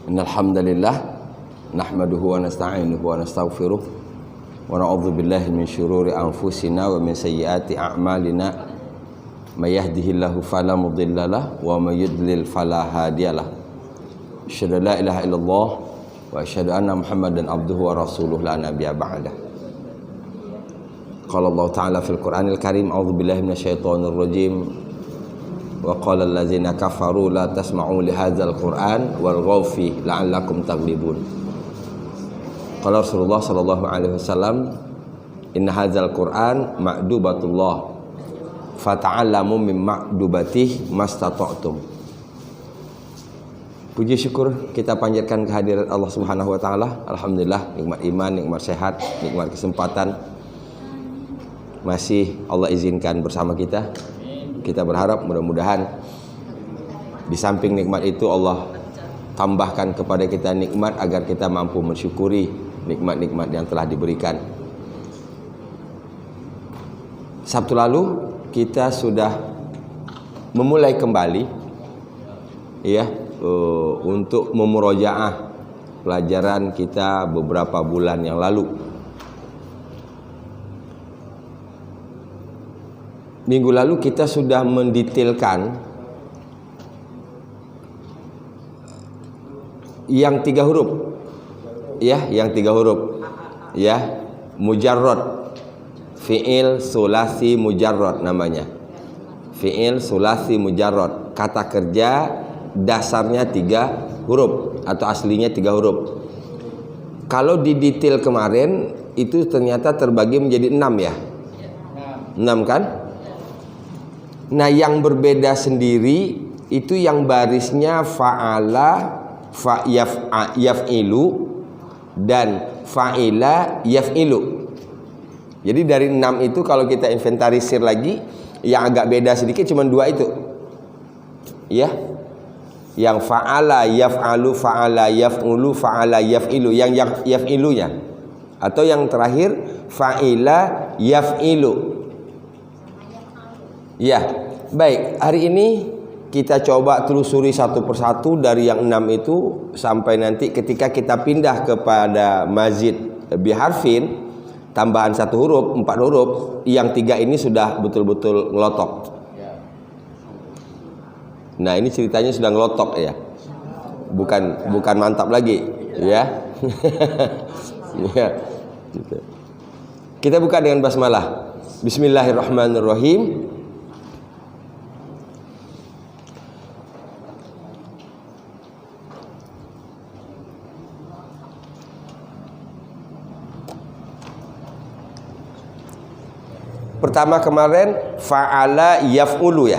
Innal hamdalillah nahmaduhu wa nasta'inuhu wa nastaghfiruh wa na'udzu billahi min syururi anfusina wa min sayyiati a'malina may yahdihillahu fala mudhillalah wa may yudlil fala hadiyalah. Asyhadu la ilaha illallah wa asyhadu anna Muhammadan abduhu wa rasuluh la nabiyya ba'dah. Qala Allah Ta'ala fil Qur'anil Karim, a'udzu billahi minasyaitonir rajim. Wa qala allazina kafaru la tasma'u li hadzal Qur'an walghaw fi la'allakum taghlibun. Qala Rasulullah sallallahu alaihi wasallam, inna hadzal Qur'an ma'dubatullah fata'allamu min ma'dubatih mastata'tum. Puji syukur kita panjatkan kehadirat Allah Subhanahu wa taala. Alhamdulillah, nikmat iman, nikmat sehat, nikmat kesempatan masih Allah izinkan bersama kita. Kita berharap mudah-mudahan di samping nikmat itu Allah tambahkan kepada kita nikmat agar kita mampu mensyukuri nikmat-nikmat yang telah diberikan. Sabtu lalu kita sudah memulai kembali ya untuk memurojaah pelajaran kita beberapa bulan yang lalu. Minggu lalu kita sudah mendetailkan yang 3 huruf, ya, yang 3 huruf, ya, mujarrad, fi'il sulasi mujarrad namanya, fi'il sulasi mujarrad, kata kerja dasarnya 3 huruf atau aslinya 3 huruf. Kalau di detail kemarin itu ternyata terbagi menjadi 6 ya, 6 kan? Nah, yang berbeda sendiri itu yang barisnya fa'ala, yaf'ilu dan fa'ila yaf'ilu. Jadi dari 6 itu kalau kita inventarisir lagi, yang agak beda sedikit cuma 2 itu. Ya. Yang fa'ala yaf'alu, fa'ala yaf'ulu, fa'ala yaf'ilu, yang yaf'ilunya. Atau yang terakhir fa'ila yaf'ilu. Ya, baik. Hari ini kita coba telusuri satu persatu dari yang 6 itu sampai nanti ketika kita pindah kepada mazid biharfin, tambahan 1 huruf, 4 huruf, yang 3 ini sudah betul-betul ngelotok. Nah, ini ceritanya sudah ngelotok ya. Bukan mantap lagi, ya. Ya. Kita buka dengan basmalah. Bismillahirrahmanirrahim. Pertama kemarin fa'ala yaf'ulu ya.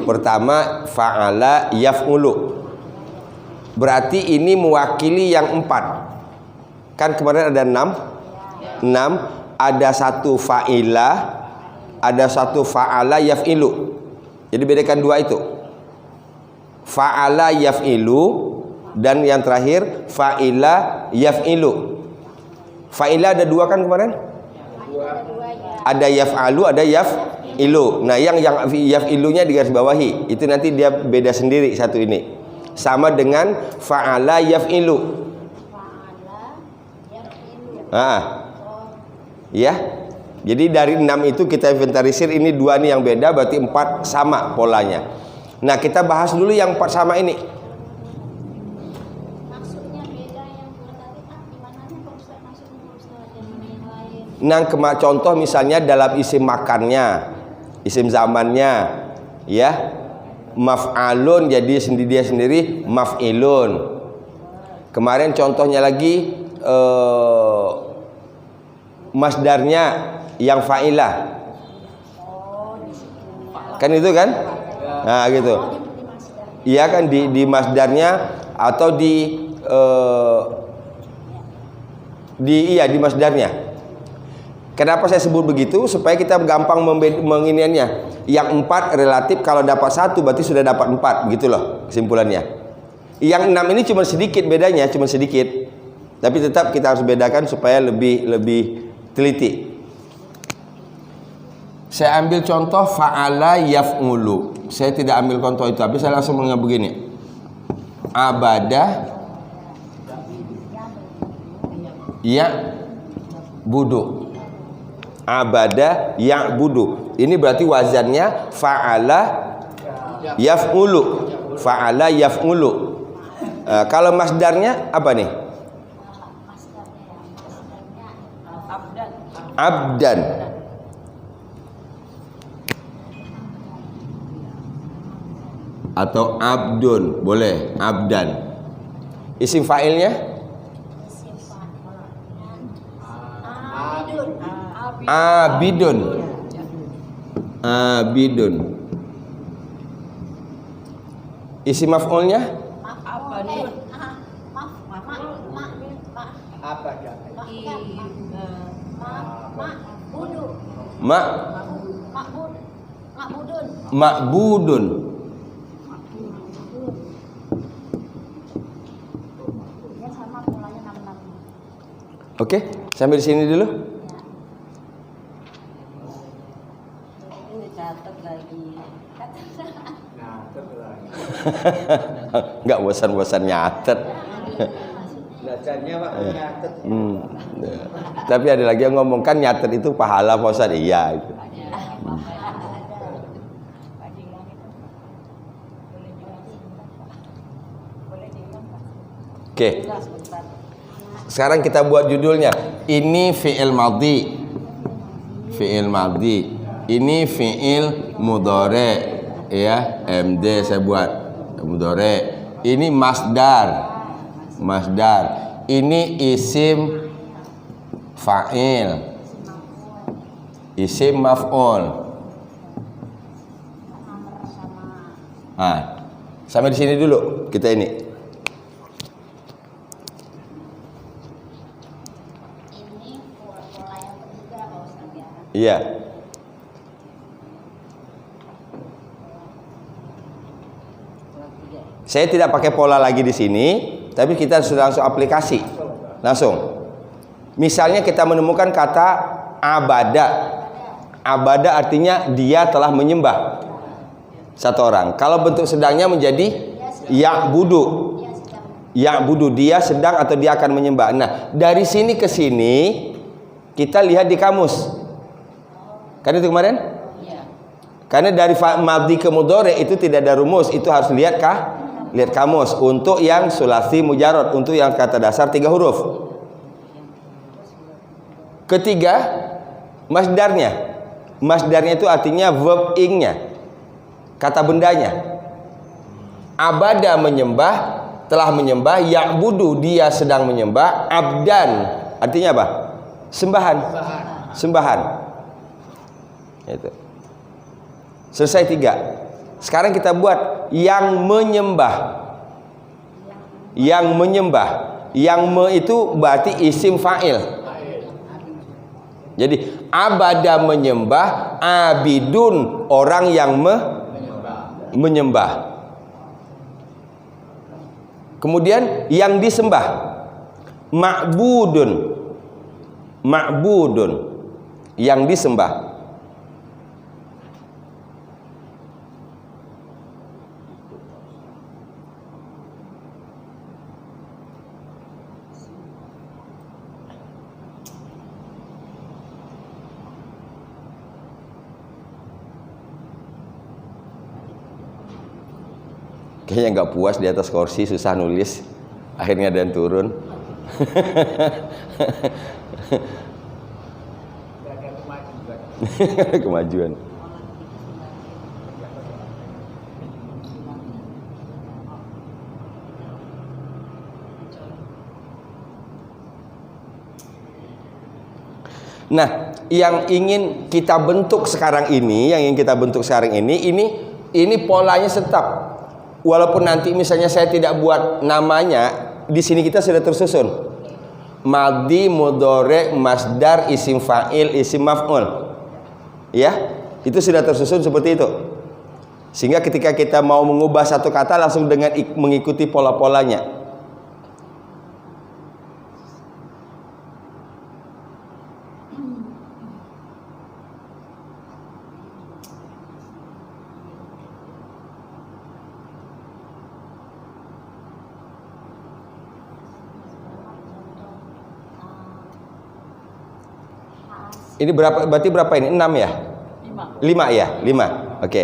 Pertama fa'ala yaf'ulu. Berarti ini mewakili yang 4. Kan kemarin ada 6. 6, ada 1 fa'ilah, ada 1 fa'ala yaf'ilu. Jadi bedakan 2 itu. Fa'ala yaf'ilu dan yang terakhir fa'ila yaf'ilu. Fa'ila ada 2 kan kemarin? Ada yaf'alu, ada yaf'ilu. Nah, yang yaf'ilunya digarisbawahi. Itu nanti dia beda sendiri satu ini. Sama dengan fa'ala yaf'ilu. Ya. Jadi dari 6 itu kita inventarisir, ini 2 nih yang beda, berarti 4 sama polanya. Nah, kita bahas dulu yang 4 sama ini. Nah, contoh misalnya dalam isim makannya, isim zamannya, ya, maf'alun jadi dia sendiri maf'ilun. Kemarin contohnya lagi masdarnya yang fa'ilah, kan itu kan? Nah gitu, iya kan di masdarnya atau di masdarnya. Kenapa saya sebut begitu? Supaya kita gampang menginiannya. Yang 4 relatif, kalau dapat 1 berarti sudah dapat 4, gitu loh kesimpulannya. Yang 6 ini cuma sedikit bedanya, cuma sedikit. Tapi tetap kita harus bedakan supaya lebih teliti. Saya ambil contoh fa'ala yaf'ulu. Saya tidak ambil contoh itu, tapi saya langsung mengambil begini. Abada ya budu. Abada ya budu. Ini berarti wazannya fa'ala yaf'ulu. Fa'ala yaf'ulu. Kalau masdarnya apa nih? Abdan. Atau abdun, boleh abdan. Isim fa'ilnya abidun. Abidun. Isim maf'ulnya ma'budun. Oke, sampai di sini dulu. Enggak bosan-bosan nyatet. Belajarnya waktu nyatet. Tapi ada lagi yang ngomong kan nyatet itu pahala Pak Ustaz. Iya itu. Oke. Sekarang kita buat judulnya. Ini fi'il madhi. Fi'il madhi. Ini fi'il mudhari. Ya, MD saya buat mudhari. Ini masdar. Masdar. Ini isim fa'il. Isim maf'ul. Sampai di sini dulu kita ini. Iya. Saya tidak pakai pola lagi di sini, tapi kita sudah langsung aplikasi. Langsung. Misalnya kita menemukan kata abada. Abada artinya dia telah menyembah satu orang. Kalau bentuk sedangnya menjadi ya'budu. Ya'budu, dia sedang atau dia akan menyembah. Nah, dari sini ke sini kita lihat di kamus. Kan itu kemarin? Karena dari madhi ke mudhari itu tidak ada rumus, itu harus lihat kamus untuk yang sulasi mujarrad, untuk yang kata dasar 3 huruf. Ketiga, masdarnya. Masdarnya itu artinya verb ing-nya. Kata bendanya. Abada menyembah, telah menyembah, ya'budu dia sedang menyembah, abdan artinya apa? Sembahan. Sembahan. Itu. Selesai 3. Sekarang kita buat yang menyembah. Yang menyembah. Yang itu berarti isim fa'il. Jadi abada menyembah, abidun orang yang menyembah. Kemudian yang disembah, ma'budun. Ma'budun yang disembah. Kayaknya nggak puas di atas kursi, susah nulis. Akhirnya ada yang turun. Kemajuan. Nah, yang ingin kita bentuk sekarang ini, ini polanya tetap. Walaupun nanti misalnya saya tidak buat namanya, di sini kita sudah tersusun. Madhi, mudhari, masdar, isim fa'il, isim maf'ul. Ya, itu sudah tersusun seperti itu. Sehingga ketika kita mau mengubah satu kata langsung dengan mengikuti pola-polanya. Ini berapa? Berarti berapa ini? 6 ya? 5 ya? 5. Oke.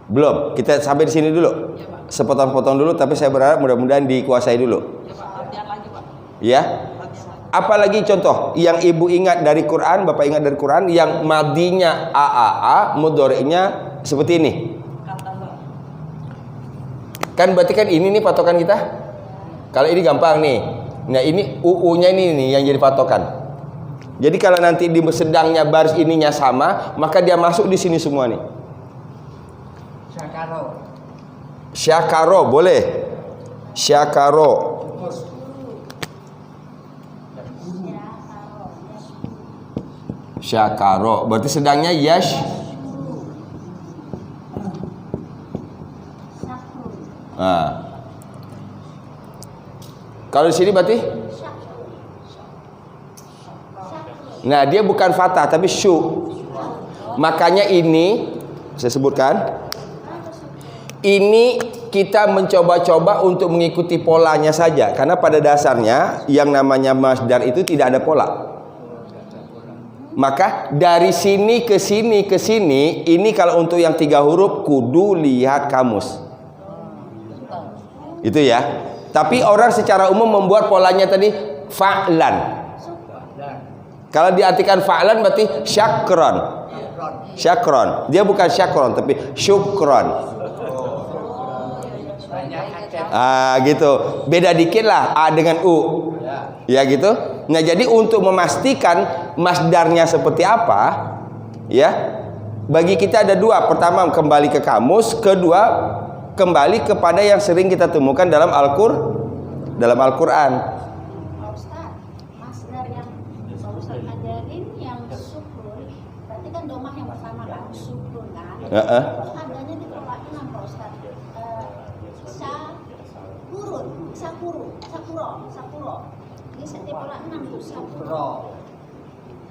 Belum. Kita sampai di sini dulu. Sepotong-potong dulu, tapi saya berharap mudah-mudahan dikuasai dulu. Ya. Apalagi contoh yang ibu ingat dari Quran, bapak ingat dari Quran, yang madinya AAA, mudhari'nya seperti ini. Kan berarti kan ini nih patokan kita. Kalau ini gampang nih. Nah ini UU-nya ini nih yang jadi patokan. Jadi kalau nanti di sedangnya baris ininya sama, maka dia masuk di sini semua nih. Syakaro boleh. Syakaro. Syakaro berarti sedangnya yash. Nah. Kalau di sini berarti nah dia bukan fathah tapi syu. Makanya ini saya sebutkan ini kita mencoba-coba untuk mengikuti polanya saja, karena pada dasarnya yang namanya masdar itu tidak ada pola. Maka dari sini ke sini ke sini, ini kalau untuk yang 3 huruf kudu lihat kamus. Itu ya. Tapi orang secara umum membuat polanya tadi fa'lan. Kalau diartikan fa'lan berarti syakron. Syakron. Dia bukan syakron tapi syukron. Gitu. Beda dikit lah A dengan U. Ya gitu. Nah, jadi untuk memastikan masdarnya seperti apa, ya, bagi kita ada 2. Pertama, kembali ke kamus. Kedua, kembali kepada yang sering kita temukan dalam Al-Quran. Ustaz, masdar yang Ustaz ajarin yang syukur, berarti kan domah yang pertama kan, syukur kan. Adanya di pola 6 Pak Ustaz. Sakuro. Ini setiap pola 6 tuh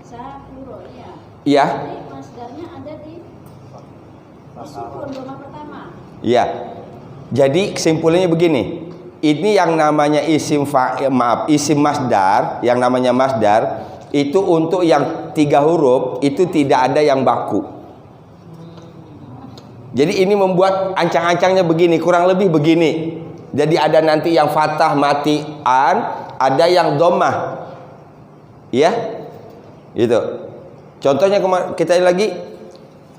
Sakuro, ya. Iya. Jadi masdarnya ada di syukur domah pertama. Iya. Jadi kesimpulannya begini. Ini yang namanya isim masdar, yang namanya masdar itu untuk yang 3 huruf itu tidak ada yang baku. Jadi ini membuat ancang-ancangnya begini, kurang lebih begini. Jadi ada nanti yang fathah mati an, ada yang dhammah. Ya? Gitu. Contohnya kita lagi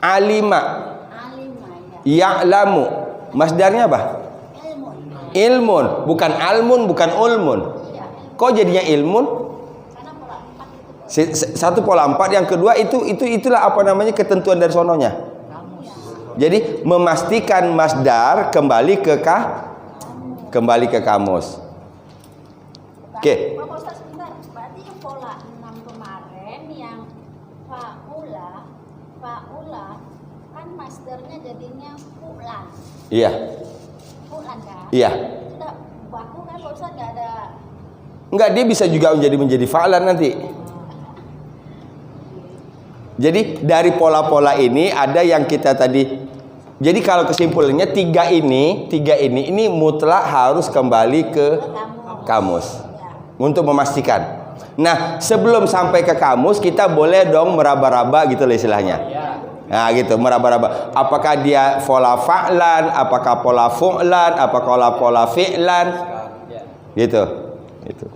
alima. Ya. Ya'lamu. Masdarnya apa? Ilmun, bukan almun, bukan ulmun. Kok jadinya ilmun? Karena pola 4 itu. Satu pola 4, yang kedua itulah apa namanya ketentuan dari sononya. Jadi memastikan masdar kembali ke kamus. Oke. Pak Ustaz sebentar, berarti yang pola 6 kemarin yang faula kan masdarnya jadinya fu'lan. Iya. Fu'lan kan? Iya. Sudah baku kan Pak Ustaz, enggak ada. Enggak, dia bisa juga menjadi fa'lan nanti. Jadi dari pola-pola ini ada yang kita tadi. Jadi kalau kesimpulannya 3 ini mutlak harus kembali ke kamus untuk memastikan. Nah, sebelum sampai ke kamus kita boleh dong meraba-raba gitu lah istilahnya. Nah, gitu, meraba-raba. Apakah dia pola fa'lan, apakah pola fu'lan, apakah pola fi'lan? Gitu. Gitu.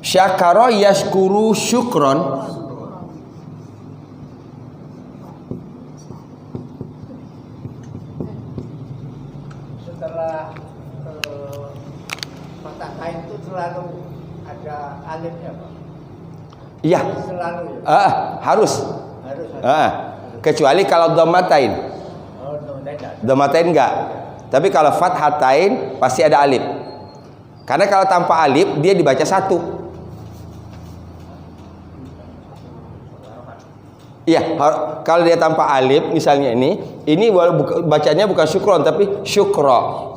Syakara yashkuru syukron. Setelah fathah tain itu selalu ada alifnya, Pak? Iya. Selalu ya? Harus. Kecuali kalau dhammatain. Oh, tidak. Dhammatain enggak. Tapi kalau fathatain pasti ada alif. Karena kalau tanpa alif dia dibaca 1. Iya, kalau dia tanpa alif misalnya ini bacanya bukan syukron tapi syukro.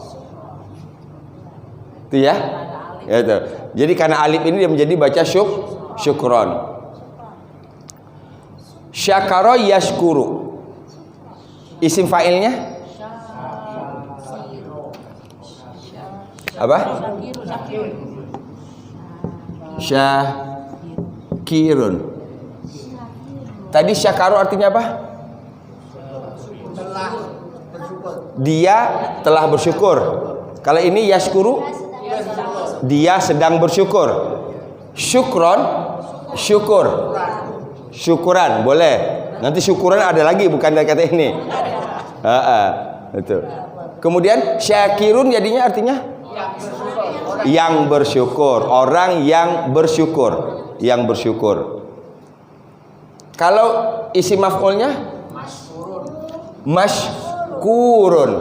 Itu ya. Itu. Jadi karena alif ini dia menjadi baca syukron. Syakara yashkuru. Isim fa'ilnya apa? syakirun. Tadi syakaru artinya apa? Telah bersyukur. Dia telah bersyukur. Kalau ini yashkuru, dia sedang bersyukur. Syukron, syukur. Syukuran boleh. Nanti syukuran ada lagi, bukan dari kata ini. Betul. Kemudian syakirun jadinya artinya yang bersyukur, orang yang bersyukur, yang bersyukur. Kalau isi maf'ulnya mashkurun.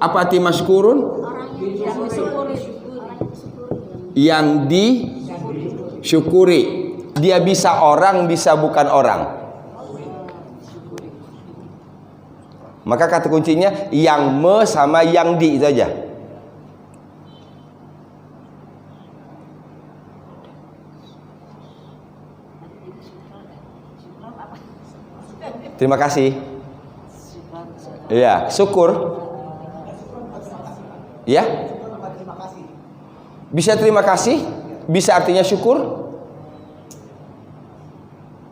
Apa arti mashkurun? Yang disyukuri. Dia bisa orang, bisa bukan orang. Maka kata kuncinya yang me sama yang di itu aja. Terima kasih. Iya, syukur. Ya. Bisa terima kasih, bisa artinya syukur.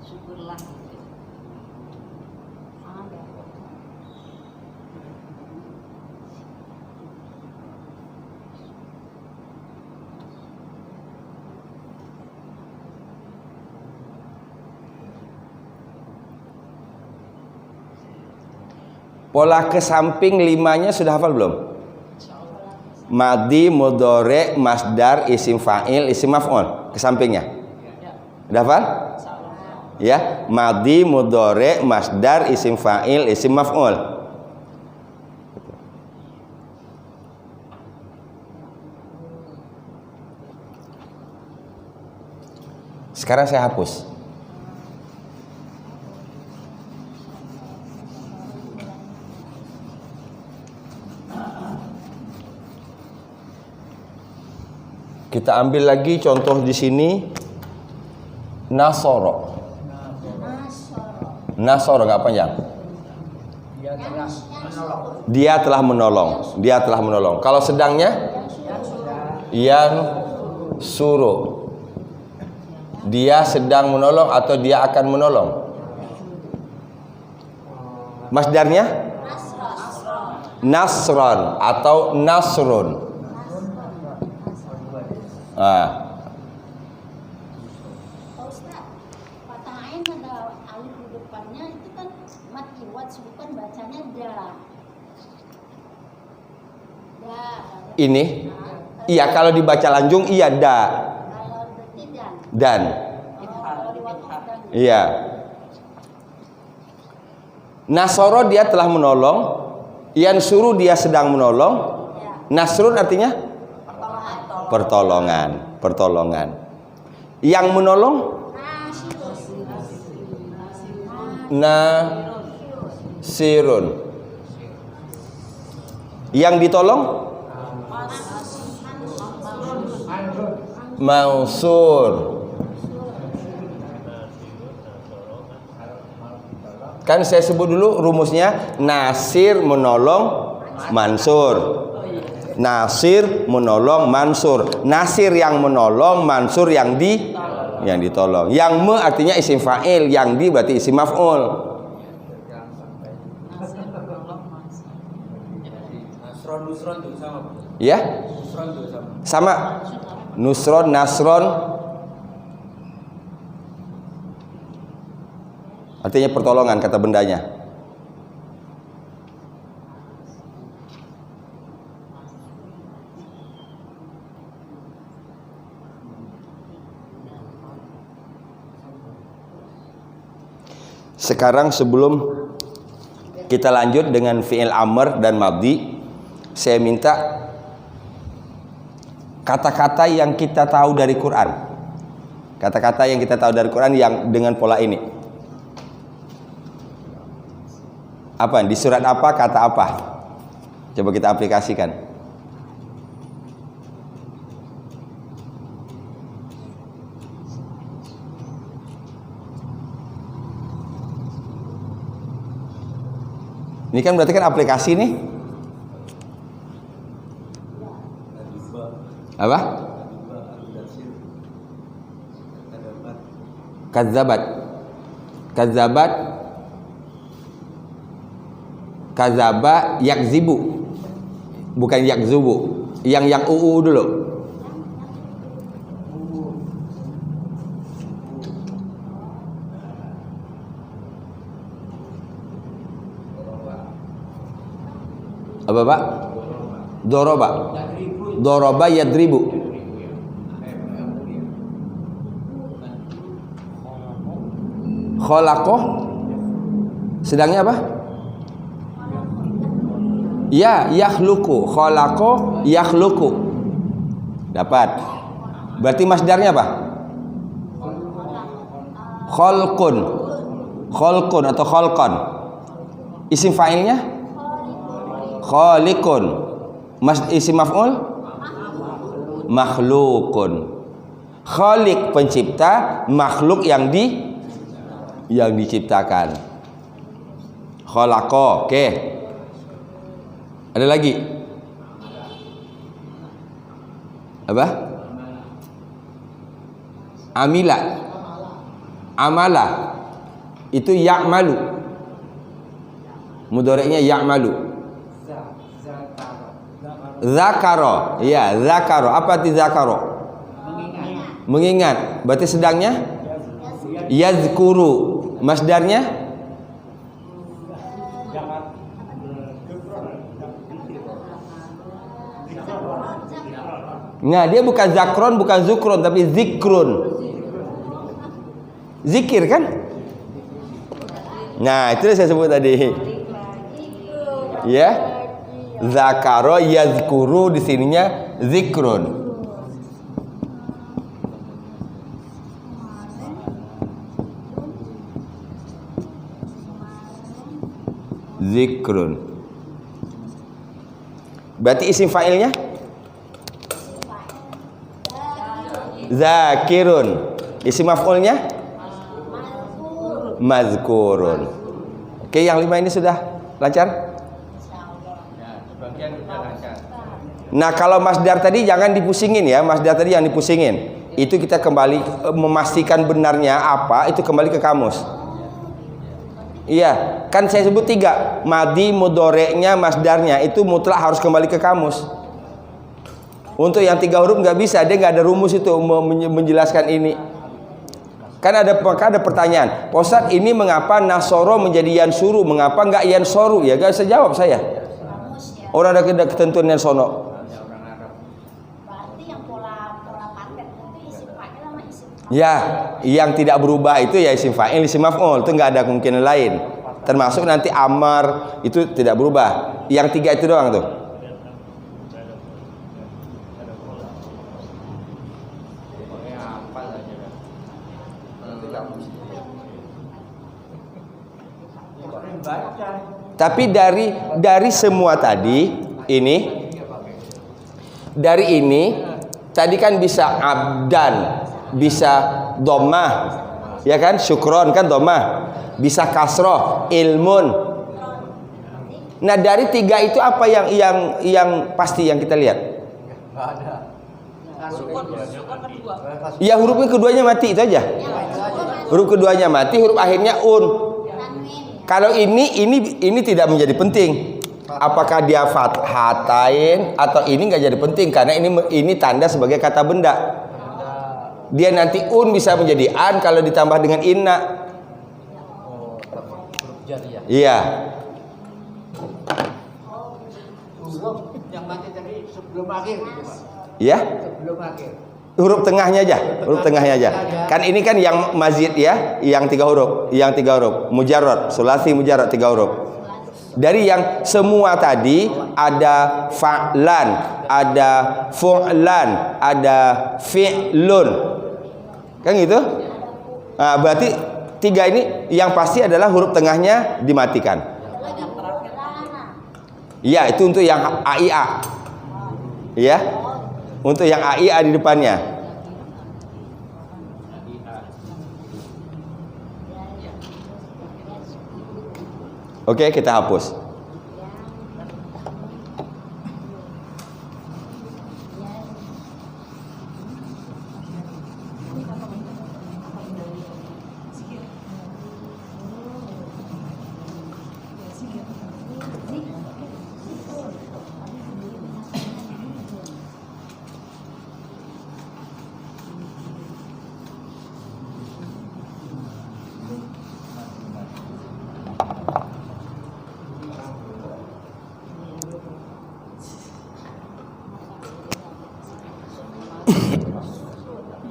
Syukurlah. Pola ke samping 5-nya sudah hafal belum? Madi, mudhari, masdar, isim fa'il, isim maf'ul. Ke sampingnya. Sudah hafal? Ya, madi, mudhari, masdar, isim fa'il, isim maf'ul. Sekarang saya hapus. Kita ambil lagi contoh di sini. Nasoro. Nasoro nggak panjang. Dia telah menolong. Dia telah menolong. Kalau sedangnya yang suruh. Dia sedang menolong atau dia akan menolong. Masdarnya nasron atau nasrun. Pak Ustaz, patah ain ada alif di depannya itu kan mat iwat, bukan bacanya da. Da. Ini, iya kalau dibaca lanjung iya da. Kalau berarti dan. Dan, Kalau diwakaf dan. iya. Nasoro dia telah menolong. Yang suruh dia sedang menolong. Nasrun artinya pertolongan, pertolongan. Yang menolong nasirun. Yang ditolong mansur. Kan saya sebut dulu rumusnya, nasir menolong mansur. Nasir menolong mansur. Nasir yang menolong, mansur yang ditolong. Yang me artinya isim fa'il, yang di berarti isim maf'ul. Nusron itu sama. Ya? Nusron itu sama. Sama. Nusron, nasron artinya pertolongan kata bendanya. Sekarang sebelum kita lanjut dengan fi'il amr dan madhi, saya minta kata-kata yang kita tahu dari Quran. Kata-kata yang kita tahu dari Quran yang dengan pola ini. Apa? Di surat apa, kata apa? Coba kita aplikasikan. Ini kan berarti kan aplikasi nih. Apa? Kadzabat. Kadzaba yakzibu. Bukan yakzubu. Yang uu dulu. Apa Pak? Doroba yadribu. Khalaqah sedangnya apa? Ya, yakhluqu. Khalaqah yakhluqu. Dapat. Berarti masdarnya apa? Khalqun. Khalqun atau khalqan. Isim fa'ilnya? Khaliqun. Isim maf'ul? Makhluqun. Khaliq pencipta, makhluk yang diciptakan. Khalaqa. Oke. Ada lagi? Apa? Amala. Itu ya'malu. Mudhari'nya ya'malu. Zakaro. Ya, zakaro. Apa arti zakaro? Mengingat. Berarti sedangnya yazkuru. Masdarnya nah, dia bukan zakron, bukan zukron, tapi zikrun. Zikir kan? Nah, itu yang saya sebut tadi. Ya. Zakaro yazkuru, di sininya zikrun. Zikrun. Berarti isim fa'ilnya zakirun. Isim maf'ulnya mazkurun. Oke, yang 5 ini sudah lancar? Nah, kalau masdar tadi jangan dipusingin ya. Masdar tadi yang dipusingin. Itu kita kembali memastikan benarnya apa, itu kembali ke kamus. Iya, kan saya sebut 3. Madi, mudhoreknya, masdarnya itu mutlak harus kembali ke kamus. Untuk yang 3 huruf nggak bisa, dia nggak ada rumus itu menjelaskan ini. Kan ada pertanyaan, Ustaz, ini mengapa nasoro menjadi yansuru, mengapa nggak yansoru? Ya nggak bisa jawab saya. Orang ada ketentuan yansono. Berarti yang pola paket itu isim fa'il sama isim maf'ul. Ya, yang tidak berubah itu ya isim fa'il, isim maf'ul, itu nggak ada kemungkinan lain. Termasuk nanti amar itu tidak berubah. Yang 3 itu doang tuh. Tapi dari semua tadi ini, dari ini tadi kan bisa abdan, bisa dhammah, ya kan? Syukron kan dhammah, bisa kasroh, ilmun. Nah, dari 3 itu apa yang pasti yang kita lihat? Ya, hurufnya keduanya mati, itu aja. Huruf keduanya mati, huruf akhirnya un. Kalau ini tidak menjadi penting. Apakah dia fathatain atau ini nggak jadi penting karena ini tanda sebagai kata benda. Dia nanti un bisa menjadi an kalau ditambah dengan inna. Iya. Huruf yang mati tadi sebelum akhir gitu, Pak. Iya. Sebelum akhir. Huruf tengahnya aja. Kan ini kan yang mazid ya, yang 3 huruf, mujarrad, sulasi mujarrad 3 huruf. Dari yang semua tadi ada fa'lan, ada fu'lan, ada fi'lun. Kan gitu? Nah, berarti 3 ini yang pasti adalah huruf tengahnya dimatikan. Iya, itu untuk yang AIA. Iya. Untuk yang AIA di depannya. Oke, kita hapus.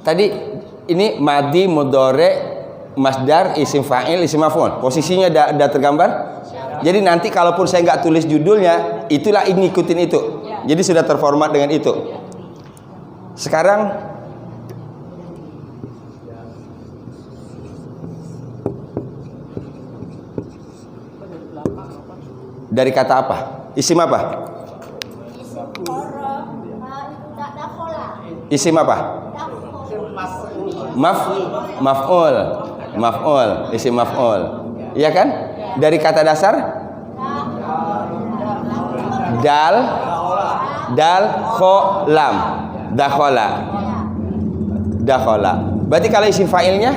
Tadi ini madi, mudhari, masdar, isim fa'il, isim maf'ul. Posisinya udah tergambar. Jadi nanti kalaupun saya nggak tulis judulnya, itulah ngikutin itu. Jadi sudah terformat dengan itu. Sekarang dari kata apa? Isim apa? Isim koro, dakhola. Isim apa? Maf'ul. Maf'ul, isim maf'ul. Iya kan? Dari kata dasar? Dal, kho, lam. Dakhola. Dakhola. Berarti kalau isim fa'ilnya?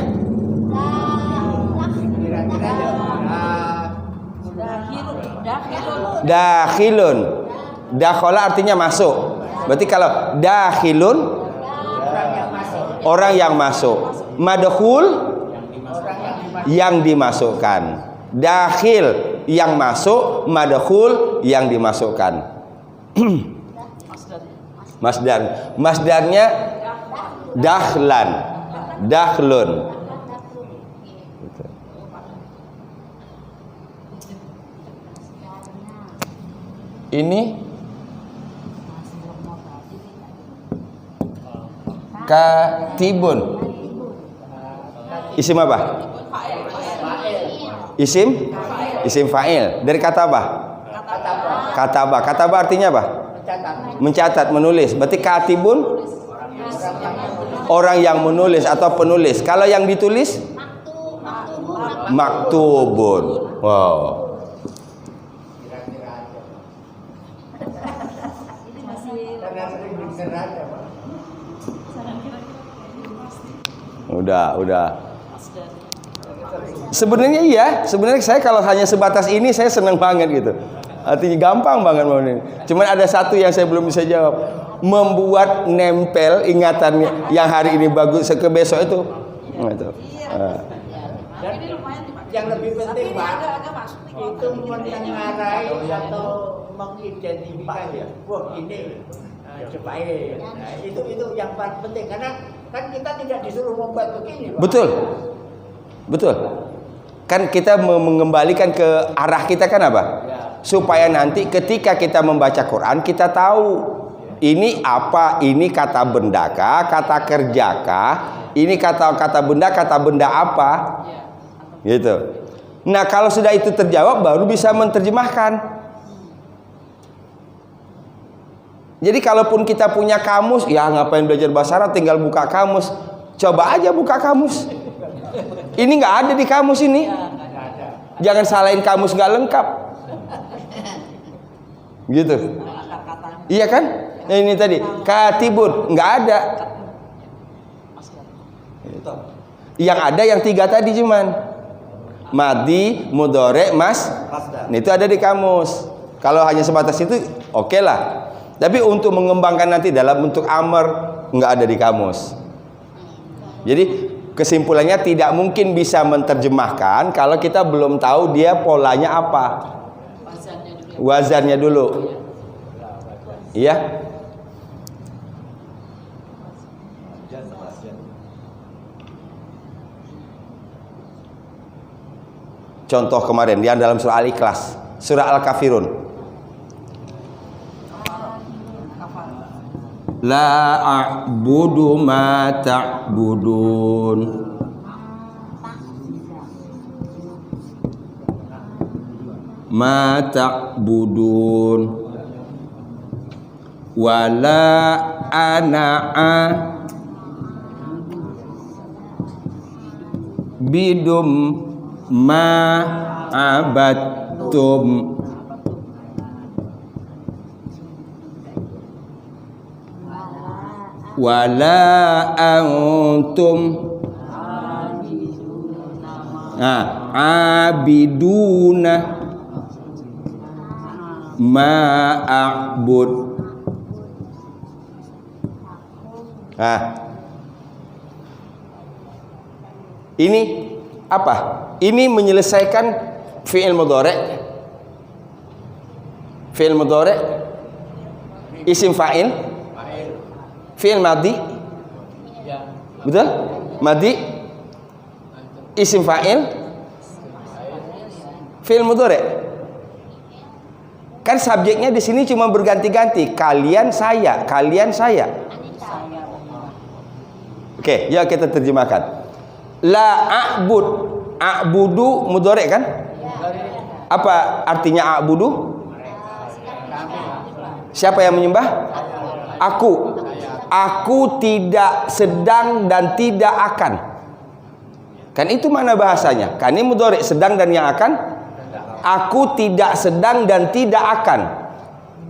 Dakhilun. Dakhola artinya masuk. Berarti kalau dakhilun, orang yang masuk. Madkhul, yang dimasukkan. Dakhil, yang masuk. Madkhul, yang dimasukkan. Masdarnya dakhlan, dakhlun. Ini katibun. Isim apa? Isim fa'il. Dari kata apa? Kataba. Kataba artinya apa? Mencatat, menulis. Berarti katibun orang yang menulis atau penulis. Kalau yang ditulis maktubun. Wow. Udah. Sebenarnya iya, sebenarnya saya kalau hanya sebatas ini saya senang banget gitu. Artinya gampang banget mau ini. Cuman ada satu yang saya belum bisa jawab. Membuat nempel ingatannya yang hari ini bagus ke besok itu. Gitu. Yang lebih penting Pak, itu menengarai atau mengidentifikasi. Wah ini supaya itu yang paling penting karena kan kita tidak disuruh membuat begini Pak. Betul. Kan kita mengembalikan ke arah kita kan apa? Supaya nanti ketika kita membaca Quran kita tahu ini apa, ini kata bendakah, kata kerjakah, ini kata benda, kata benda apa, gitu. Nah kalau sudah itu terjawab baru bisa menerjemahkan. Jadi kalaupun kita punya kamus, ya ngapain belajar bahasa Arab, tinggal buka kamus. Coba aja buka kamus. Ini nggak ada di kamus ini. Jangan salahin kamus nggak lengkap. Gitu. Iya kan? Nah, ini tadi katibun nggak ada. Yang ada yang 3 tadi cuman madi, mudhari, mas. Nah, itu ada di kamus. Kalau hanya sebatas itu oke lah. Tapi untuk mengembangkan nanti dalam bentuk amr nggak ada di kamus. Jadi kesimpulannya tidak mungkin bisa menerjemahkan kalau kita belum tahu dia polanya apa. Wazannya dulu. Iya. Contoh kemarin dia dalam surah Al-Ikhlas, surah Al-Kafirun. La a'budu ma ta'budun. Ma ta'budun. Wala ana'a bidum ma abattum. Wala antum abiduna ma a'bud. Ini apa? Ini menyelesaikan fi'il mudhari', isim fa'il, fi'il madhi, Betul? Madi isim fa'il fi'il mudhari. Kan subjeknya di sini cuma berganti-ganti. Kalian saya, kalian saya. Oke, ya kita terjemahkan. La a'bud, a'budu mudhari kan? Apa artinya a'budu? Siapa yang menyembah? Aku. Aku tidak sedang dan tidak akan. Kan itu mana bahasanya? Kan ini mudhari, sedang dan yang akan. Aku tidak sedang dan tidak akan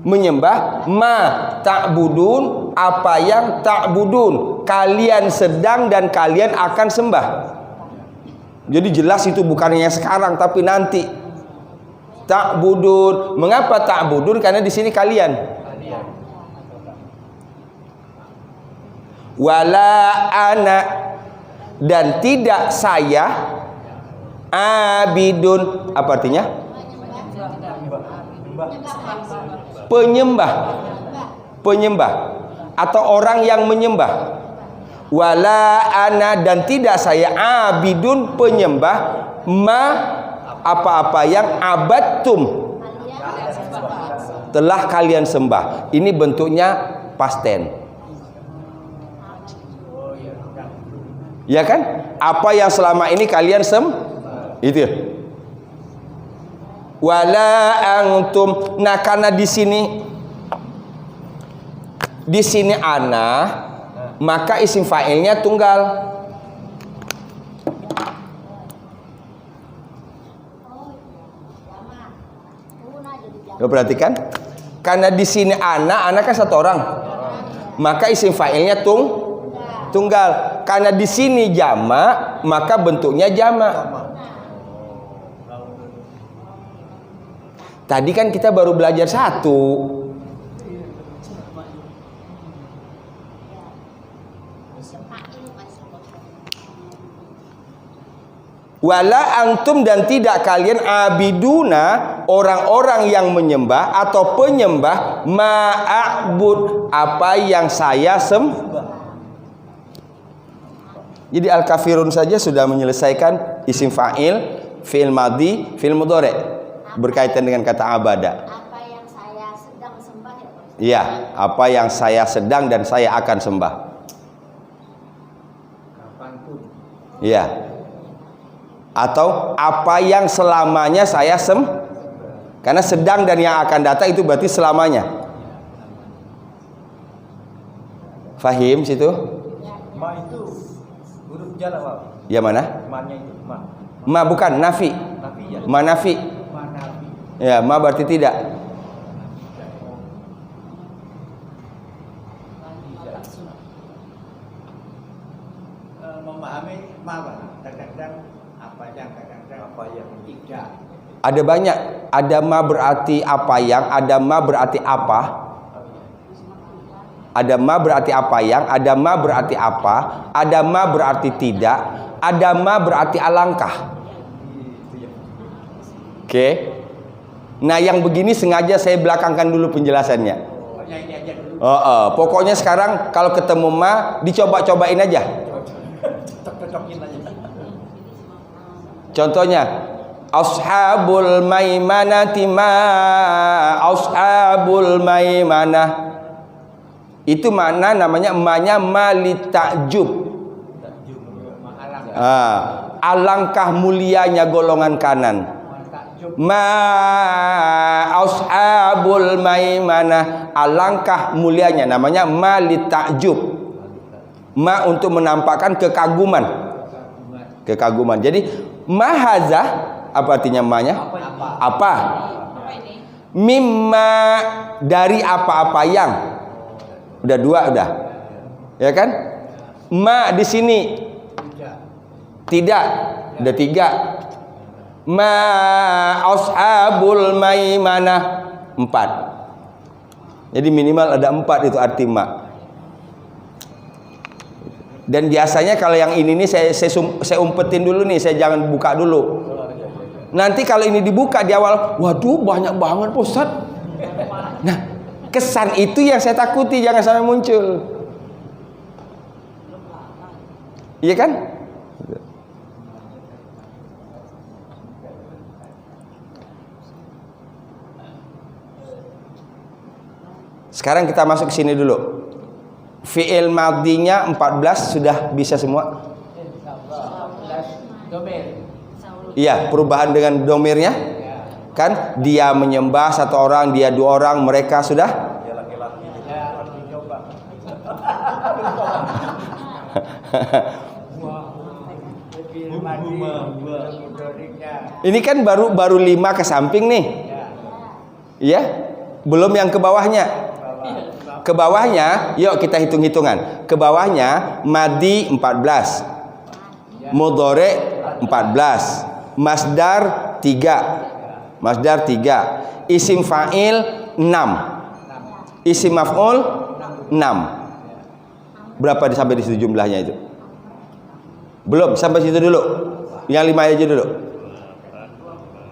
menyembah ma ta'budun, apa yang ta'budun kalian sedang dan kalian akan sembah. Jadi jelas itu bukannya sekarang tapi nanti. Ta'budun. Mengapa ta'budun? Karena di sini kalian. Wala ana, dan tidak saya abidun. Apa artinya? Penyembah. Penyembah atau orang yang menyembah. Wala ana, dan tidak saya abidun penyembah ma, apa-apa yang abadtum telah kalian sembah. Ini bentuknya past tense. Ya kan? Apa yang selama ini kalian itu. Wala antum. Nah, karena di sini ana, maka isim fa'ilnya tunggal. Lo perhatikan? Karena di sini ana kan satu orang. Maka isim fa'ilnya tunggal. Karena di sini jama, maka bentuknya jama. Tadi kan kita baru belajar satu. Wala antum, dan tidak kalian abiduna, orang-orang yang menyembah atau penyembah ma'abud, apa yang saya sembah. Jadi al-kafirun saja sudah menyelesaikan isim fa'il, fi'il madhi, fi'il mudhari berkaitan dengan kata abada. Apa yang saya sedang sembah ya Pak? Iya, apa yang saya sedang dan saya akan sembah. Kapanpun. Iya. Atau apa yang selamanya saya karena sedang dan yang akan datang itu berarti selamanya. Fahim situ? Ma itu huruf jar apa? Ya mana? Ma-nya itu ma. Ma bukan nafi. Nafi ya. Ma nafi. Ma nafi. Ya, ma berarti tidak. Memahami ma kadang-kadang apa yang tidak. Ada banyak. Ada ma berarti apa yang, ada ma berarti apa. Ada ma berarti apa yang, ada ma berarti apa, ada ma berarti tidak, ada ma berarti alangkah. Oke. Nah, yang begini sengaja saya belakangkan dulu penjelasannya. Pokoknya ini aja dulu. Pokoknya sekarang kalau ketemu ma dicoba-cobain aja. Cocok-cocokin aja. Contohnya, ashabul maimanati ma ashabul maimanah. Itu mana namanya ma-nya mali ta'jub. Alangkah mulianya golongan kanan. Ma ashabul maimanah, alangkah mulianya, namanya mali ta'jub. Ma untuk menampakkan kekaguman. Kekaguman. Jadi mahaza apa artinya ma-nya? Apa? Mimma, dari apa-apa yang. Udah dua udah. Ya kan? Ma di sini tidak. Udah tiga. Ma ashabul maimanah 4. Jadi minimal ada 4 itu arti ma. Dan biasanya kalau yang ini nih saya umpetin dulu nih, saya jangan buka dulu. Nanti kalau ini dibuka di awal, waduh banyak banget Pak Ustaz. Nah, kesan itu yang saya takuti jangan sampai muncul. Iya kan? Sekarang kita masuk ke sini dulu. Fi'il madinya 14 sudah bisa semua? Iya, perubahan dengan domirnya. Kan dia menyembah satu orang, dia dua orang, mereka sudah? Ini kan baru 5 ke samping nih. Iya? Belum yang ke bawahnya. Ke bawahnya, yuk kita hitung-hitungan. Ke bawahnya madi 14. Mudhari 14. Masdar 3. Masdar 3. Isim fa'il 6. Isim maf'ul 6. Berapa sampai di situ jumlahnya itu? Belum, sampai situ dulu. Yang 5 aja dulu.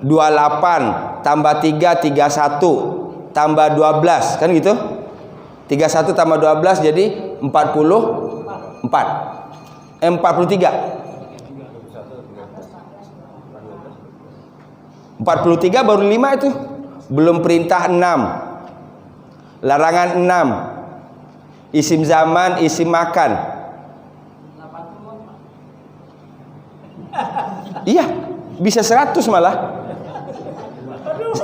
28 tambah 3 31 tambah 12 kan gitu? 31 tambah 12 jadi 44. 43. 43 baru 5 itu. Belum perintah 6. Larangan 6. Isim zaman, isim makan. Iya, bisa 100 malah.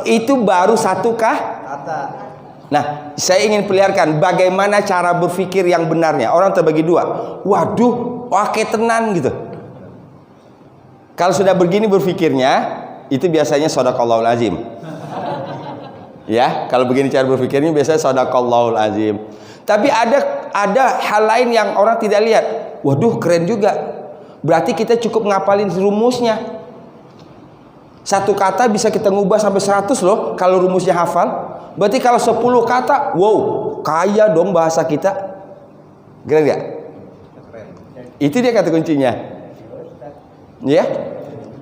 Itu baru satu kata. Nah, saya ingin perlihatkan bagaimana cara berpikir yang benarnya. Orang terbagi dua. Waduh, oke tenan gitu. Kalau sudah begini berpikirnya, itu biasanya shadaqallahul azim. Ya, kalau begini cara berpikirnya biasanya shadaqallahul azim. Tapi ada hal lain yang orang tidak lihat. Waduh, keren juga. Berarti kita cukup ngapalin rumusnya. Satu kata bisa kita ngubah sampai 100 loh kalau rumusnya hafal. Berarti kalau 10 kata, wow, kaya dong bahasa kita. Keren gak? Itu dia kata kuncinya. Ya.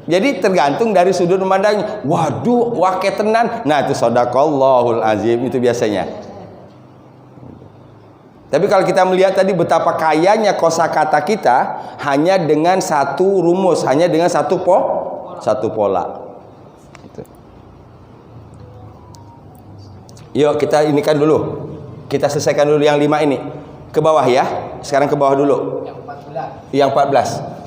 Jadi tergantung dari sudut memandangnya. Waduh, wake tenan. Nah, itu shadaqallahul azim itu biasanya. Tapi kalau kita melihat tadi betapa kayanya kosakata kita hanya dengan satu rumus, hanya dengan satu pola. Yuk kita inikan dulu. Kita selesaikan dulu yang 5 ini. Ke bawah ya. Sekarang ke bawah dulu. Yang 14.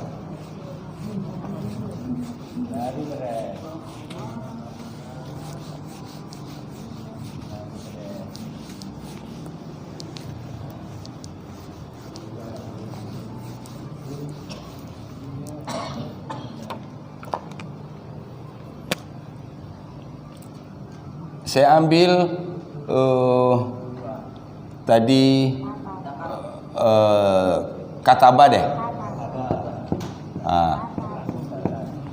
Saya ambil tadi kataba deh.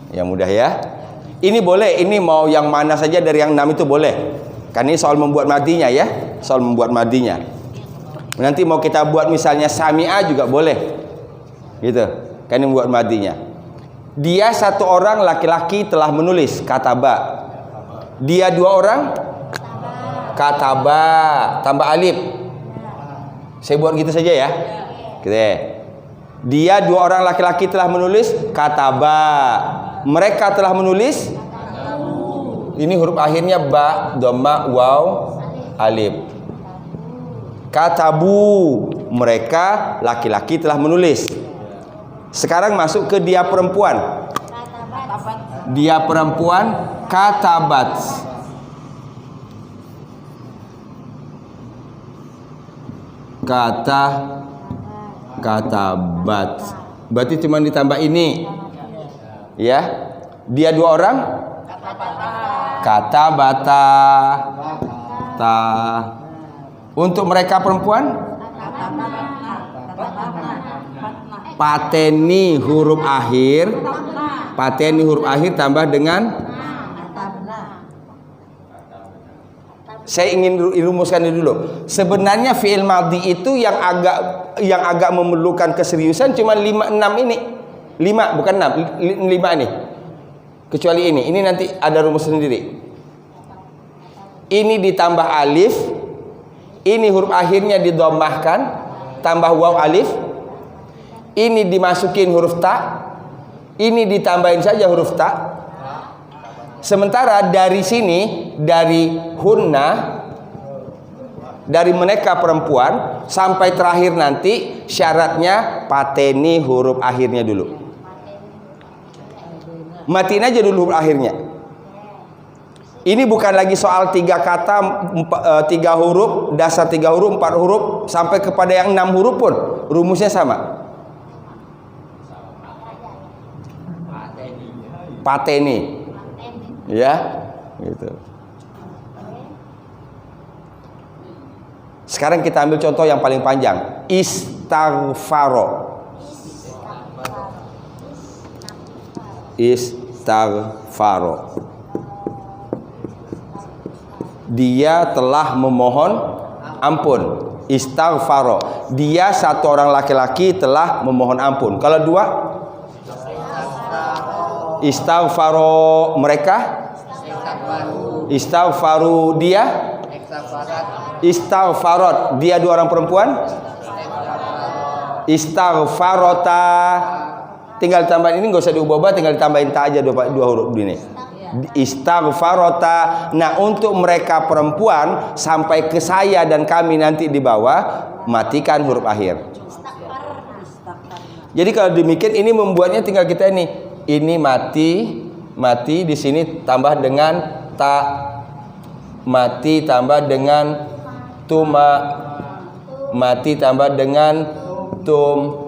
Yang mudah ya. Ini boleh, ini mau yang mana saja dari yang 6 itu boleh. Kan ini soal membuat madinya ya, soal membuat madinya. Nanti mau kita buat misalnya sami'a juga boleh. Gitu. Kan ini membuat madinya. Dia satu orang laki-laki telah menulis kataba. Dia 2 orang kataba tambah alif. Saya buat gitu saja ya. Gitu. Dia 2 orang laki-laki telah menulis kataba. Mereka telah menulis. Ini huruf akhirnya ba, dhamma, waw, alif. Katabu. Mereka laki-laki telah menulis. Sekarang masuk ke dia perempuan. Dia perempuan katabat. Katabat. Berarti cuma ditambah ini. Ya. Dia 2 orang katabata. Ta. Untuk mereka perempuan pateni huruf akhir. Pateni huruf akhir tambah dengan. Saya ingin rumuskan dulu. Sebenarnya fi'il madhi itu yang agak memerlukan keseriusan cuma 5 6 ini. 5 bukan 6, 5 ini. Kecuali ini. Ini nanti ada rumus sendiri. Ini ditambah alif. Ini huruf akhirnya didommahkan, tambah waw alif. Ini dimasukin huruf ta, ini ditambahin saja huruf ta. Sementara dari sini, dari hunna, dari mereka perempuan sampai terakhir nanti syaratnya pateni huruf akhirnya dulu. Matiin aja dulu huruf akhirnya. Ini bukan lagi soal 3 kata, 3 huruf, dasar 3 huruf, 4 huruf, sampai kepada yang 6 huruf pun rumusnya sama. Pateni, ya, gitu. Sekarang kita ambil contoh yang paling panjang. Istaghfaro. Istaghfaro. Dia telah memohon ampun. Istaghfaro. Dia satu orang laki-laki telah memohon ampun. Kalau dua, istaghfaro mereka. Istaghfaru dia. Istaghfarot dia 2 orang perempuan. Istaghfarota. Tinggal tambahin, ini nggak usah diubah-ubah, tinggal ditambahin ta aja 2 huruf ini. Istaghfarota. Nah, untuk mereka perempuan sampai ke saya dan kami nanti di bawah, matikan huruf akhir. Jadi kalau demikian ini membuatnya tinggal kita ini mati di sini tambah dengan ta, mati tambah dengan tuma, mati tambah dengan tum.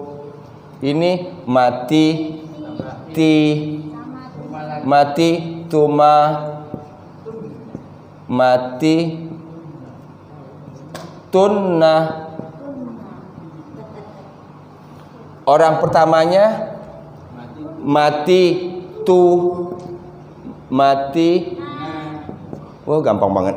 Ini mati ti, mati tuma, mati tunna. Orang pertamanya mati tu, mati. Wah, gampang banget.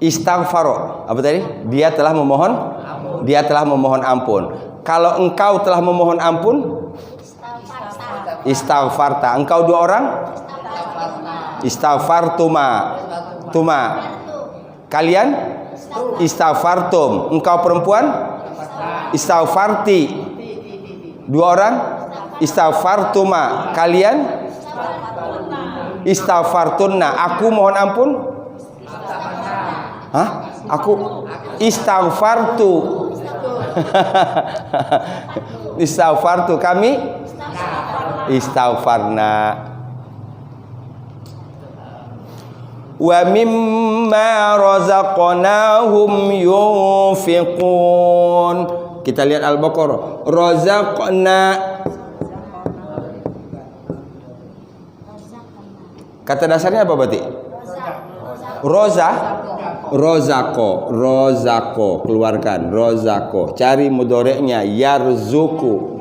Istaghfaro. Apa tadi? Dia telah memohon. Dia telah memohon ampun. Kalau engkau telah memohon ampun, istaghfarta. Engkau 2 orang, istaghfartuma. Tuma. Kalian istaghfartum. Engkau perempuan, istaghfarti. 2 orang, istaghfartuma. Kalian istaghfartunna. Aku mohon ampun. Hah? Aku istaghfartu. Istaghfartu. Kami istaghfarna. Wa mimma razaqnahum yunfiqun. Kita lihat Al-Baqarah. Razaqna. Kata dasarnya apa berarti? Rozako, keluarkan rozako. Cari mudoreknya yarzuku.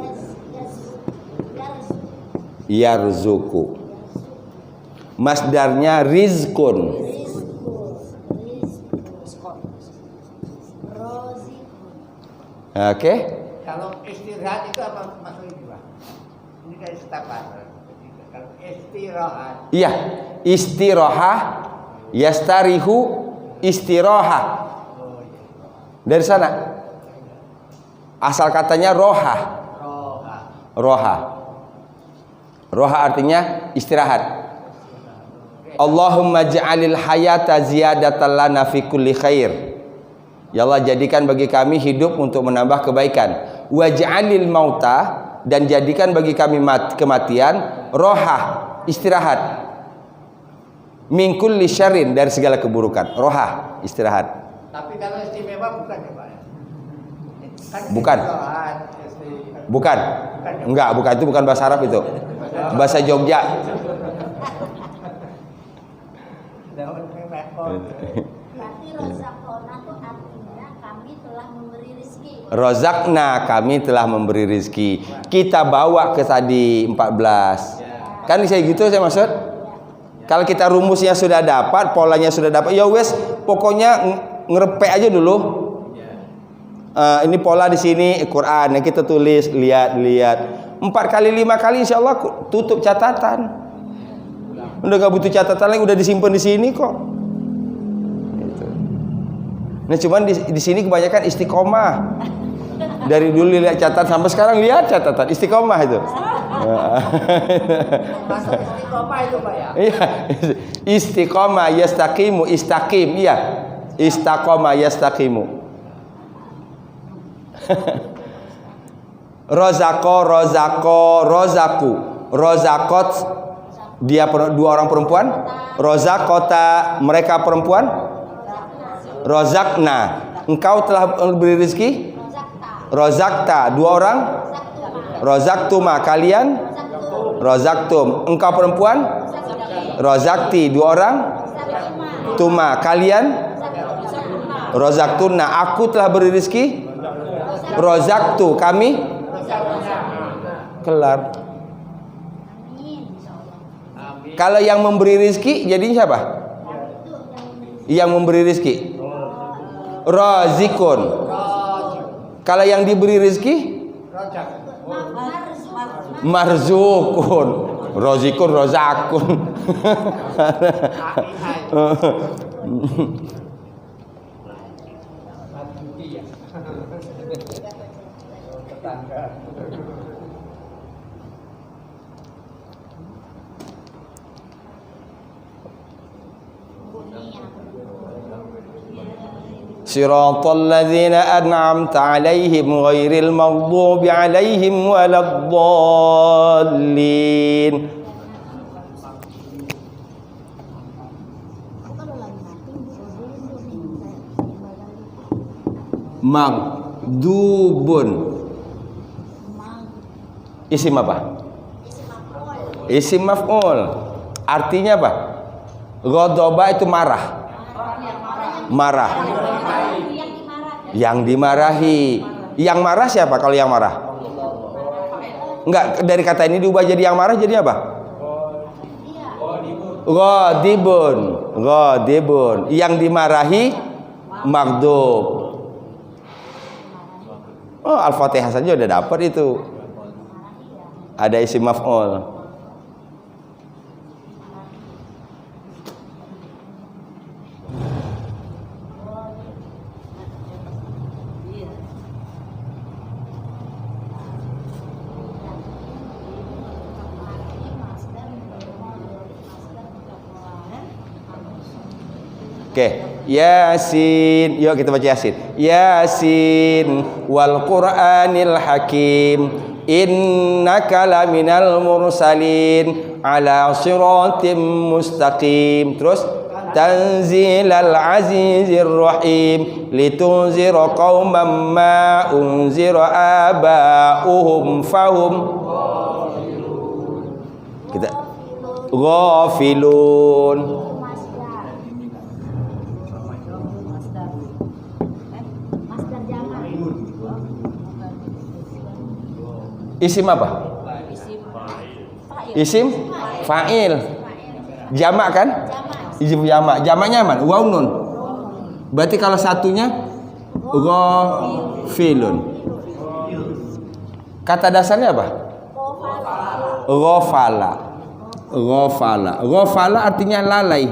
Masdarnya rizkun. Oke. Kalau istirahat itu apa maksudnya juga? Ini kayak setapar. Kalau istirahat. Iya, istirahah, yastarihu, istirahah. Dari sana. Asal katanya roha. Roha artinya istirahat. Allahumma ja'alil hayata ziyadatan lana fi kulli khair. Ya Allah, jadikan bagi kami hidup untuk menambah kebaikan. Waj'alil mauta, dan jadikan bagi kami kematian roha, istirahat. Min kulli syarrin, dari segala keburukan. Roha, istirahat. Tapi kalau istimewa bukan ya Pak? Bukan. Bukan. Enggak, bukan, itu bukan bahasa Arab itu. Bahasa Jogja. Berarti rozakona itu artinya kami telah memberi rezeki. Rozakna, kami telah memberi rezeki. Kita bawa ke tadi 14. Kan saya gitu saya maksud. Kalau kita rumusnya sudah dapat, polanya sudah dapat, ya wes, pokoknya ngerepek aja dulu. Ini pola di sini Quran yang kita tulis, lihat 4 kali 5 kali insya Allah tutup catatan. Udah gak butuh catatan lagi, udah disimpan di sini kok. Gitu. Nah cuman di sini kebanyakan istiqomah. Dari dulu lihat catatan sampai sekarang lihat catatan istiqomah itu. Masuk istiqomah itu Pak ya. Iya, istiqomah yastaqimu, istaqim, iya. Istaqomah yastaqimu. Rozaku, rozakot, dia dua orang perempuan. Rozakota, mereka perempuan. Rozakna, engkau telah beri rezeki. Rozakta, dua orang. Rozaktuma, kalian. Rozaktum, engkau perempuan. Rozakti, dua orang. Tuma, kalian. Rozaktuna, aku telah beri rezeki. Rozaktu, kami. Kelar. Kalau yang memberi rezeki jadinya siapa? Yang memberi rezeki. Rozikun. Kalau yang diberi rezeki? Marzukun. Rozikun, rozakun. Siratal ladzina an'amta 'alaihim ghairil maghdubi 'alaihim waladdallin. Maghdubun. Isim apa? Isim maf'ul. Artinya apa? Ghadaba itu marah. Marah. Yang dimarahi. Yang marah siapa kalau yang marah? Enggak, dari kata ini diubah jadi yang marah jadi apa? Ghadibun. Ghadibun. Yang dimarahi maghdub. Oh, Al-Fatihah saja udah dapat itu. Ada isim maf'ul. Oke, Yasin. Yuk kita baca Yasin. Yasin wal Qur'anil Hakim. Innaka laminal mursalin ala siratim mustaqim. Terus tanzilal azizir rahim litunzira qauman ma unzira aba'uhum fahum kita ghafilun. Isim apa? Isim fa'il. Jamak kan? Isim jamak. Jamaknya apa? Waw nun. Berarti kalau satunya ghafilun. Kata dasarnya apa? Ghafala. Ghafala. Ghafala artinya lalai.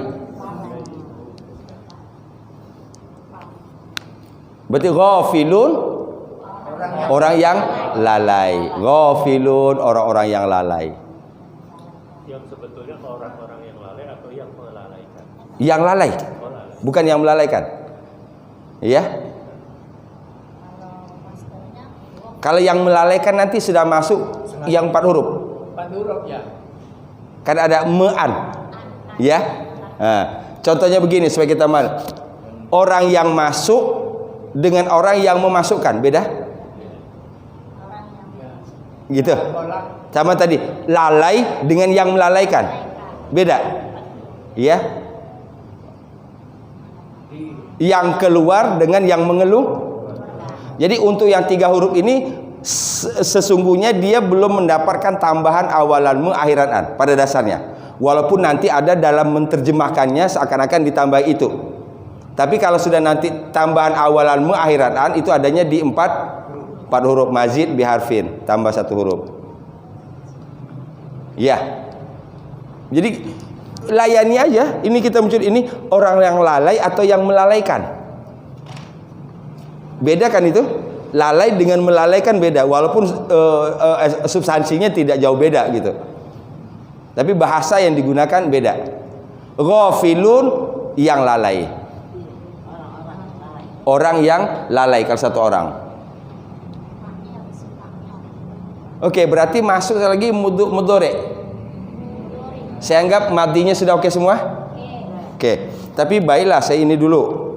Berarti ghafilun orang yang lalai. Ghafilun orang-orang yang lalai. Yang sebetulnya orang-orang yang lalai atau yang melalaikan? Yang lalai. Bukan yang melalaikan. Iya? Kalau yang melalaikan nanti sudah masuk yang 4 huruf. 4 huruf ya. Kan ada me'an. Ya? Nah, contohnya begini supaya kita mal. Orang yang masuk dengan orang yang memasukkan beda? Gitu. Sama tadi, lalai dengan yang melalaikan. Beda. Ya. Yang keluar dengan yang mengeluh. Jadi untuk yang 3 huruf ini sesungguhnya dia belum mendapatkan tambahan awalan mu akhiran an pada dasarnya. Walaupun nanti ada dalam menerjemahkannya seakan-akan ditambah itu. Tapi kalau sudah nanti tambahan awalan mu akhiran an itu adanya di 4 huruf, mazid biharfin, tambah 1 huruf. Ya. Jadi layani aja. Ini kita muncul ini orang yang lalai atau yang melalaikan. Beda kan itu? Lalai dengan melalaikan beda, walaupun substansinya tidak jauh beda gitu. Tapi bahasa yang digunakan beda. Ghafilun yang lalai. Orang yang lalai kalau satu orang. Oke, berarti masuk lagi mudhari. Saya anggap madinya sudah oke semua? Oke. Tapi baiklah saya ini dulu.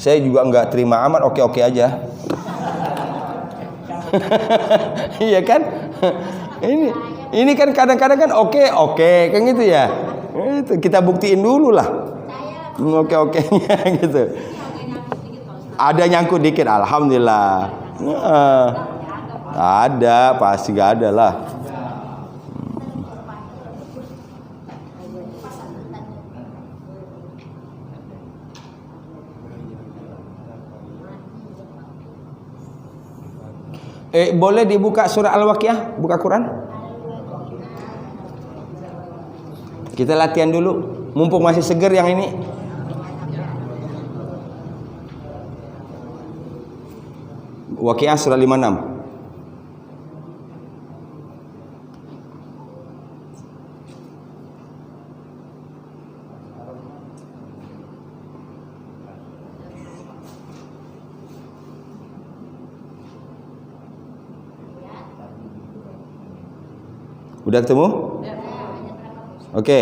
Saya juga enggak terima amat oke-oke aja. Iya kan? Ini kan kadang-kadang kan oke kan gitu ya. Itu kita buktiin dulu lah. Oke-okenya gitu. Ada nyangkut dikit, alhamdulillah. Ada, pasti gak ada lah. Boleh dibuka surah Al-Waqiah, buka Quran? Kita latihan dulu, mumpung masih seger yang ini. Waqiah surah 56. Udah ketemu? Oke.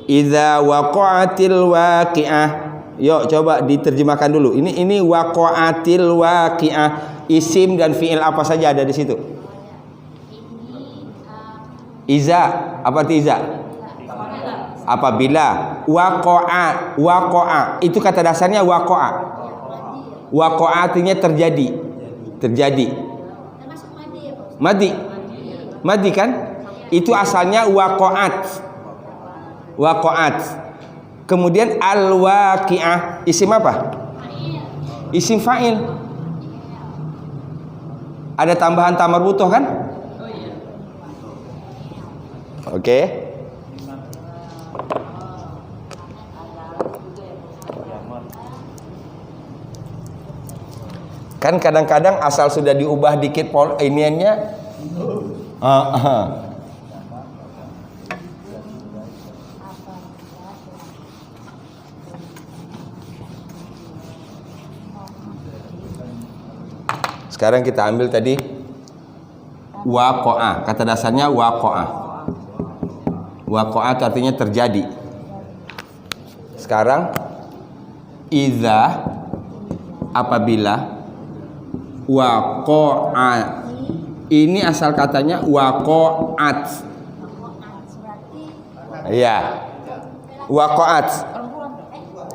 Idza waqa'atil waqi'ah. Yuk coba diterjemahkan dulu. Ini waqa'atil waqi'ah. Isim dan fiil apa saja ada di situ? Iza, apa arti iza? Apabila. Waqa'a. Itu kata dasarnya waqa'a. Waqa'a artinya terjadi. Madi kan? Itu asalnya waqa'at. Kemudian al-waqi'ah isim apa? Isim fa'il. Ada tambahan tamar butuh kan? Oke. Kan kadang-kadang asal sudah diubah dikit iniannya. Sekarang kita ambil tadi waqa'a. Kata dasarnya waqa'a. Waqa'a artinya terjadi. Sekarang idza apabila waqa'a. Ini asal katanya waqa'at. Iya. Waqa'at.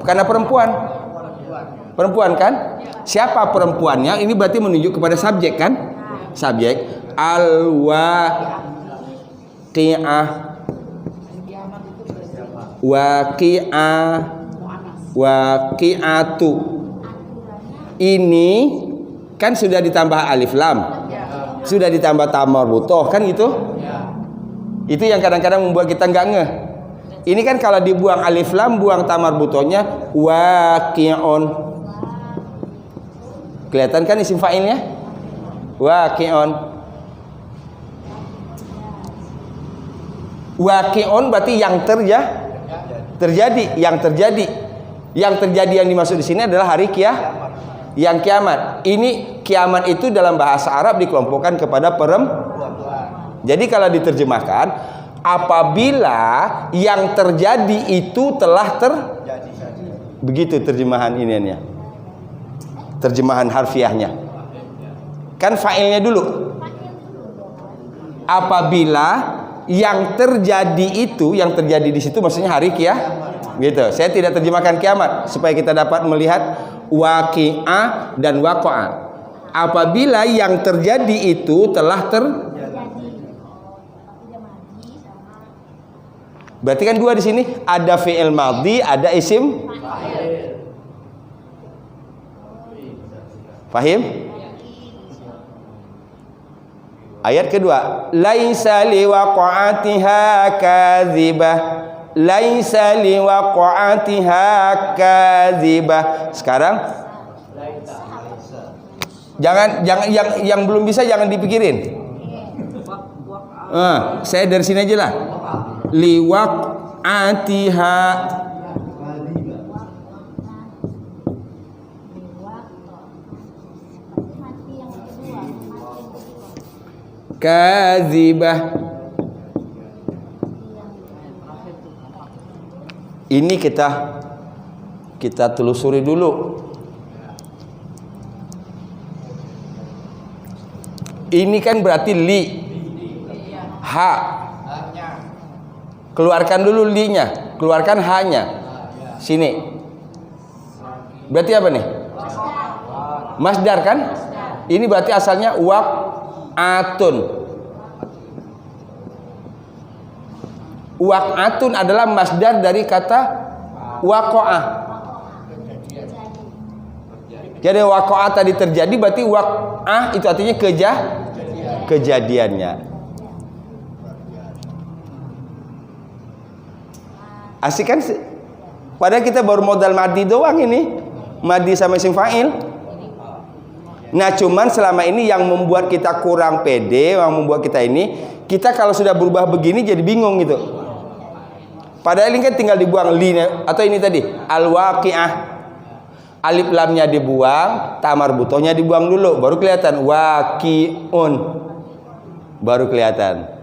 Karena perempuan. Perempuan kan? Siapa perempuannya? Ini berarti menunjuk kepada subjek kan? Subjek al-waqi'ah. Waqi'atu. Ini kan sudah ditambah alif lam. Sudah ditambah tamar butoh kan gitu? Itu yang kadang-kadang membuat kita enggak ngeh. Ini kan kalau dibuang alif lam, buang tamar butohnya waqi'un. Kelihatan kan isim fa'ilnya? Waqi'un. Waqi'un berarti yang terjadi. Yang terjadi yang dimaksud di sini adalah hari yang kiamat. Ini kiamat itu dalam bahasa Arab dikelompokkan kepada perempuan. Jadi kalau diterjemahkan, apabila yang terjadi itu telah terjadi. Begitu terjemahan iniannya. Terjemahan harfiahnya. Kan fa'ilnya dulu. Apabila yang terjadi itu, yang terjadi di situ maksudnya hari kiamat. Gitu. Saya tidak terjemahkan kiamat supaya kita dapat melihat waqi'ah dan waqa'a. Apabila yang terjadi itu telah berarti kan dua di sini, ada fi'il madhi, ada isim. Fahim? Ayat kedua, laisa liwaqa'atiha kadzibah. Laisa liwaqa'atiha kadzibah. Sekarang jangan yang belum bisa jangan dipikirin. Saya dari sini aja lah. Liwaqa'atiha kadzibah. Ini kita telusuri dulu. Ini kan berarti li. Ha. Keluarkan dulu li-nya, keluarkan ha-nya. Sini. Berarti apa nih? Masdar kan? Ini berarti asalnya waq'atun. Waq'atun adalah masdar dari kata waqa'ah. Jadi waqa'ah tadi terjadi, berarti waq'ah itu artinya kejadiannya. Asik kan? Padahal kita baru modal madi doang ini. Madi sama isim fa'il. Nah, cuman selama ini yang membuat kita kurang pede, yang membuat kita ini, kita kalau sudah berubah begini jadi bingung gitu. Padahal ini kan tinggal dibuang li-nya, atau ini tadi al-waqi'ah. Alif lamnya dibuang, ta marbutohnya dibuang dulu, baru kelihatan waqi'un. Baru kelihatan.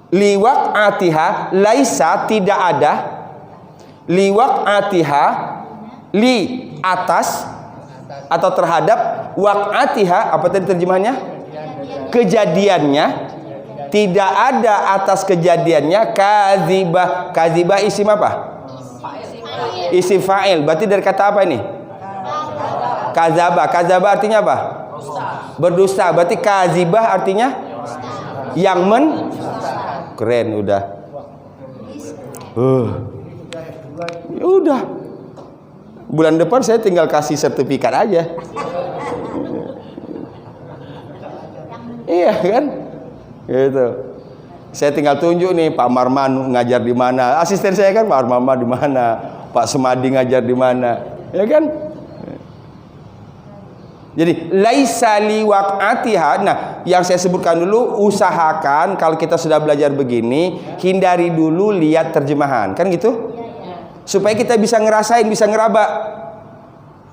Liwaq'atiha laisa tidak ada. Liwaq'atiha li atas atau terhadap, waq'atiha apa tadi terjemahannya? Kejadiannya. Tidak ada atas kejadiannya kadzibah. Kadzibah isim apa? Isim fa'il. Berarti dari kata apa ini? Kadzaba. Kadzaba artinya apa? Berdusta. Berarti kadzibah artinya yang keren udah. Ya udah. Bulan depan saya tinggal kasih sertifikat aja. Iya kan? Gitu. Saya tinggal tunjuk nih Pak Marman ngajar di mana. Asisten saya kan Pak Marman di mana, Pak Semadi ngajar di mana. Ya kan? Jadi laisa liwaq'atiha. Nah, yang saya sebutkan dulu, usahakan kalau kita sudah belajar begini, hindari dulu lihat terjemahan. Kan gitu? Supaya kita bisa ngerasain, bisa ngeraba.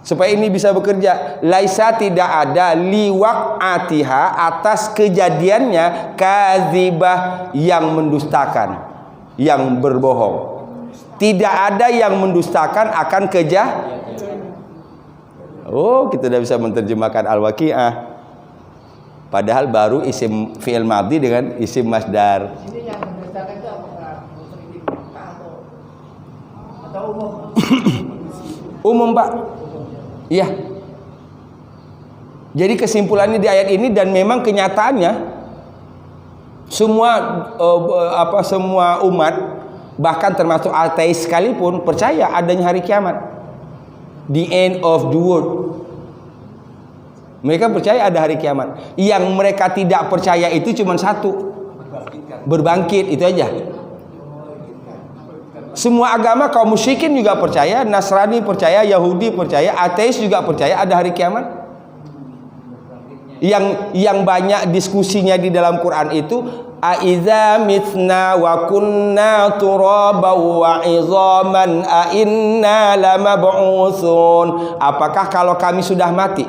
Supaya ini bisa bekerja. Laisa tidak ada liwaq'atiha atas kejadiannya kadzibah yang mendustakan, yang berbohong. Tidak ada yang mendustakan akan Oh, kita sudah bisa menerjemahkan al-waqi'ah. Padahal baru isim fi'il madhi dengan isim masdar. Ini yang mendustakan itu apakah muslim di Mekah atau umum? Umum, Pak. Iya. Jadi kesimpulannya di ayat ini, dan memang kenyataannya semua umat, bahkan termasuk ateis sekalipun, percaya adanya hari kiamat. The end of the world. Mereka percaya ada hari kiamat. Yang mereka tidak percaya itu cuma satu, berbangkit, itu aja. Semua agama kaum musyrikin juga percaya, Nasrani percaya, Yahudi percaya, ateis juga percaya ada hari kiamat. Yang banyak diskusinya di dalam Quran itu, aiza mitna wa kunna turaban wa izaman a inna lamab'utsun. Apakah kalau kami sudah mati,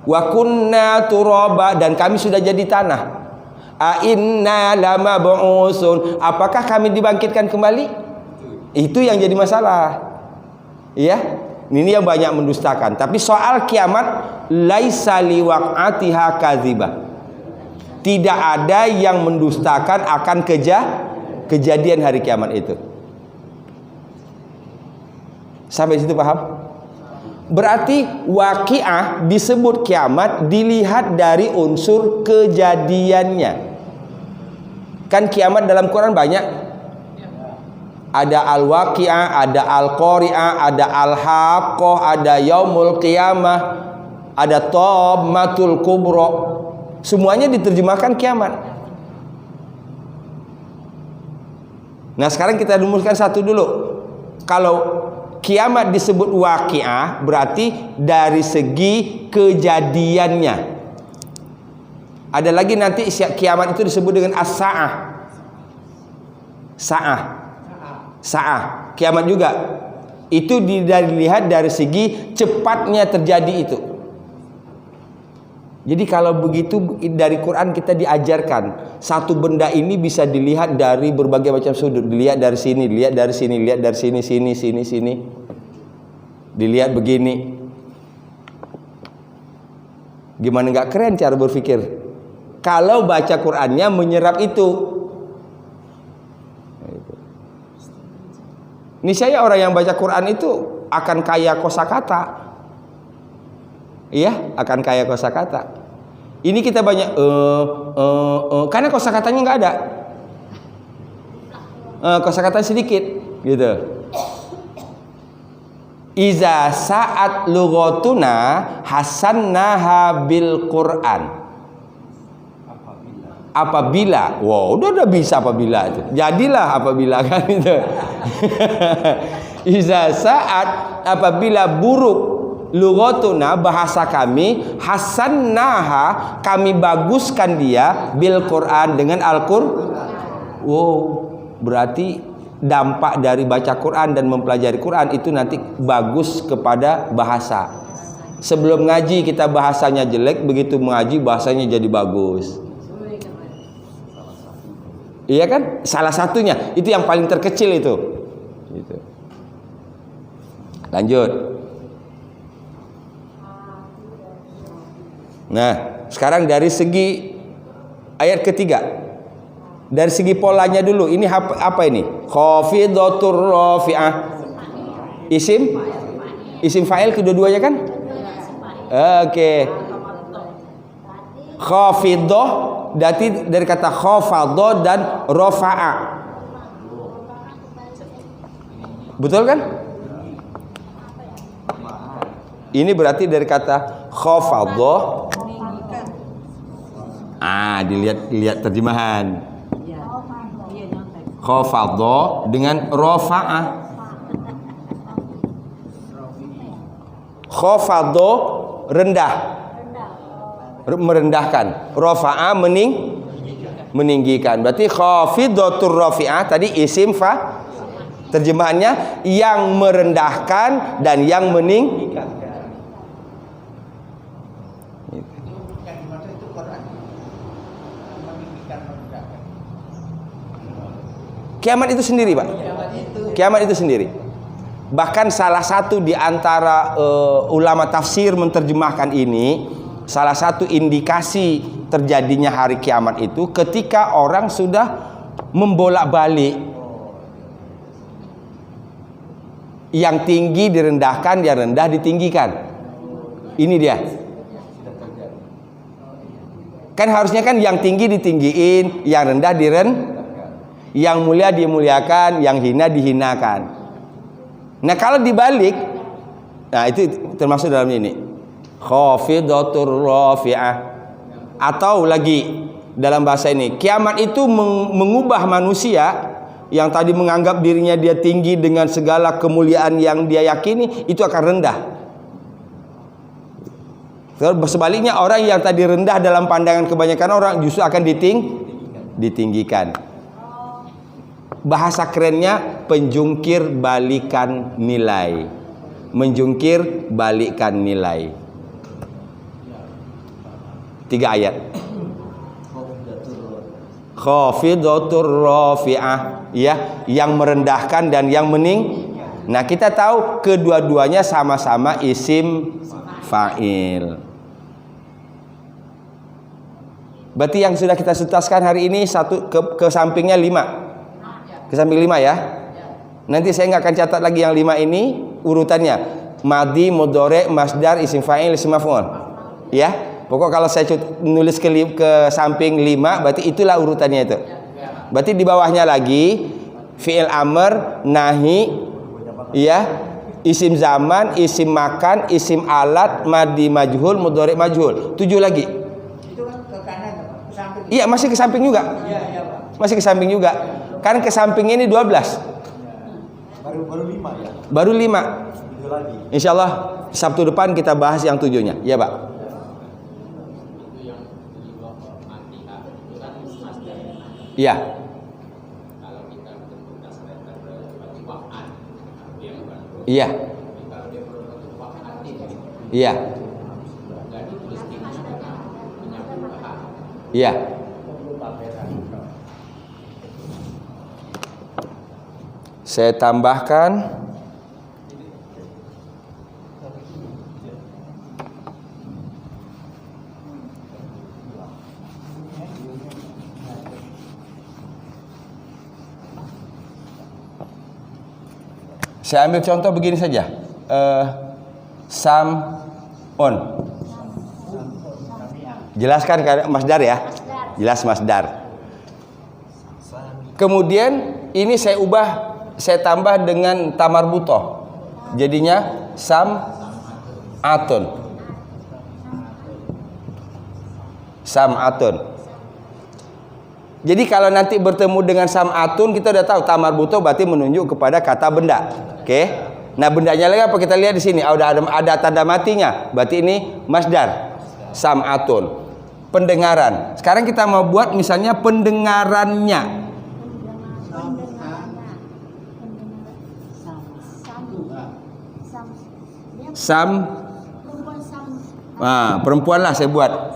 wa kunna turaba, dan kami sudah jadi tanah, a inna lamab'utsun, apakah kami dibangkitkan kembali? Itu yang jadi masalah. Iya. Ini yang banyak mendustakan. Tapi soal kiamat, laisa liwaq'atiha kadzibah. Tidak ada yang mendustakan akan kejadian hari kiamat itu. Sampai situ paham? Berarti waqi'ah disebut kiamat dilihat dari unsur kejadiannya. Kan kiamat dalam Quran banyak. ada al-waqi'ah, ada al-qari'ah, ada al-haqqah, ada yaumul qiyamah, ada tammatul kubra. Semuanya diterjemahkan kiamat. Nah, sekarang kita rumuskan satu dulu. Kalau kiamat disebut waqi'ah, berarti dari segi kejadiannya. Ada lagi nanti kiamat itu disebut dengan as-sa'ah. Sa'ah, kiamat juga. Itu dilihat dari segi cepatnya terjadi itu. Jadi kalau begitu dari Quran kita diajarkan satu benda ini bisa dilihat dari berbagai macam sudut. Dilihat dari sini, dilihat dari sini, dilihat dari sini, sini. Dilihat begini. Gimana nggak keren cara berpikir? Kalau baca Qurannya menyerap itu. Ini saya orang yang baca Quran itu akan kaya kosakata. Iya, akan kaya kosakata. Ini kita banyak karena kosakatanya nggak ada. Kosakata sedikit, gitu. Iza saat lughatuna hasannaha bil Quran. Apabila, wow, udah bisa apabila itu. Jadilah apabila kan itu. Iza saat apabila buruk lughatuna bahasa kami, hasannaha kami baguskan dia bil Quran dengan Al-Qur'an. Wow, berarti dampak dari baca Quran dan mempelajari Quran itu nanti bagus kepada bahasa. Sebelum ngaji kita bahasanya jelek, begitu mengaji bahasanya jadi bagus. Iya kan? Salah satunya itu yang paling terkecil itu. Gitu. Lanjut. Nah, sekarang dari segi ayat ketiga. Dari segi polanya dulu. Ini apa ini? Khafidatur rafi'ah. Isim fa'il kedua-duanya kan? Oke. Khafidah dari kata khafadha dan rafa'a. Betul kan? Ini berarti dari kata khafadha. Dilihat terjemahan. Khafadha dengan rafa'a. Khafadha rendah, merendahkan. Rafa'a meninggikan. Berarti khafidatur rafi'ah tadi isim fa. Terjemahannya yang merendahkan dan yang meninggikan. Yang dimaksud itu Quran. Meninggikan, merendahkan. Kiamat itu sendiri, Pak. Kiamat itu sendiri. Bahkan salah satu di antara ulama tafsir menerjemahkan ini, salah satu indikasi terjadinya hari kiamat itu ketika orang sudah membolak-balik. Yang tinggi direndahkan, yang rendah ditinggikan. Ini dia. Kan harusnya kan yang tinggi ditinggiin, yang rendah yang mulia dimuliakan, yang hina dihinakan. Nah, kalau dibalik, nah itu termasuk dalam ini. Khafidatur rafi'ah. Atau lagi dalam bahasa ini, kiamat itu mengubah manusia yang tadi menganggap dirinya dia tinggi dengan segala kemuliaan yang dia yakini, itu akan rendah. Sebaliknya orang yang tadi rendah dalam pandangan kebanyakan orang justru akan ditinggikan. Bahasa kerennya penjungkir balikan nilai. Menjungkir balikan nilai. 3 ayat. Khafidatur rafi'ah, ya, yang merendahkan dan yang Nah, kita tahu kedua-duanya sama-sama isim fa'il. Berarti yang sudah kita tuntaskan hari ini satu ke sampingnya 5. Ke samping 5 ya. Nanti saya nggak akan catat lagi yang 5 ini urutannya. Madi, mudhari, masdar, isim fa'il, isim maf'ul. Ya. Pokok kalau saya nulis ke samping 5 berarti itulah urutannya itu. Berarti di bawahnya lagi fi'il amr, nahi, ya, isim zaman, isim makan, isim alat, madi majhul, mudhari majhul. 7 lagi. Itu kan ke kanan Pak, ke samping. Iya, masih ke samping juga. Iya, Pak. Masih ke samping juga. Kan ke samping ini 12. Baru 5 ya. Baru 5. 7 lagi. Insyaallah Sabtu depan kita bahas yang 7-nya. Ya, Pak. Iya. Iya. Iya. Iya. Saya tambahkan saya ambil contoh begini saja. Sam'un. Jelaskan masdar ya. Jelas masdar. Kemudian ini saya ubah, saya tambah dengan tamarbutoh. Jadinya sam'atun. Sam'atun. Jadi kalau nanti bertemu dengan sam'atun, kita udah tahu tamarbutoh berarti menunjuk kepada kata benda. Oke. Nah, bendanya lagi apa? Kita lihat di sini. Ada tanda matinya. Berarti ini masdar. Sam'atun. Pendengaran. Sekarang kita mau buat misalnya pendengarannya. Perempuan lah saya buat.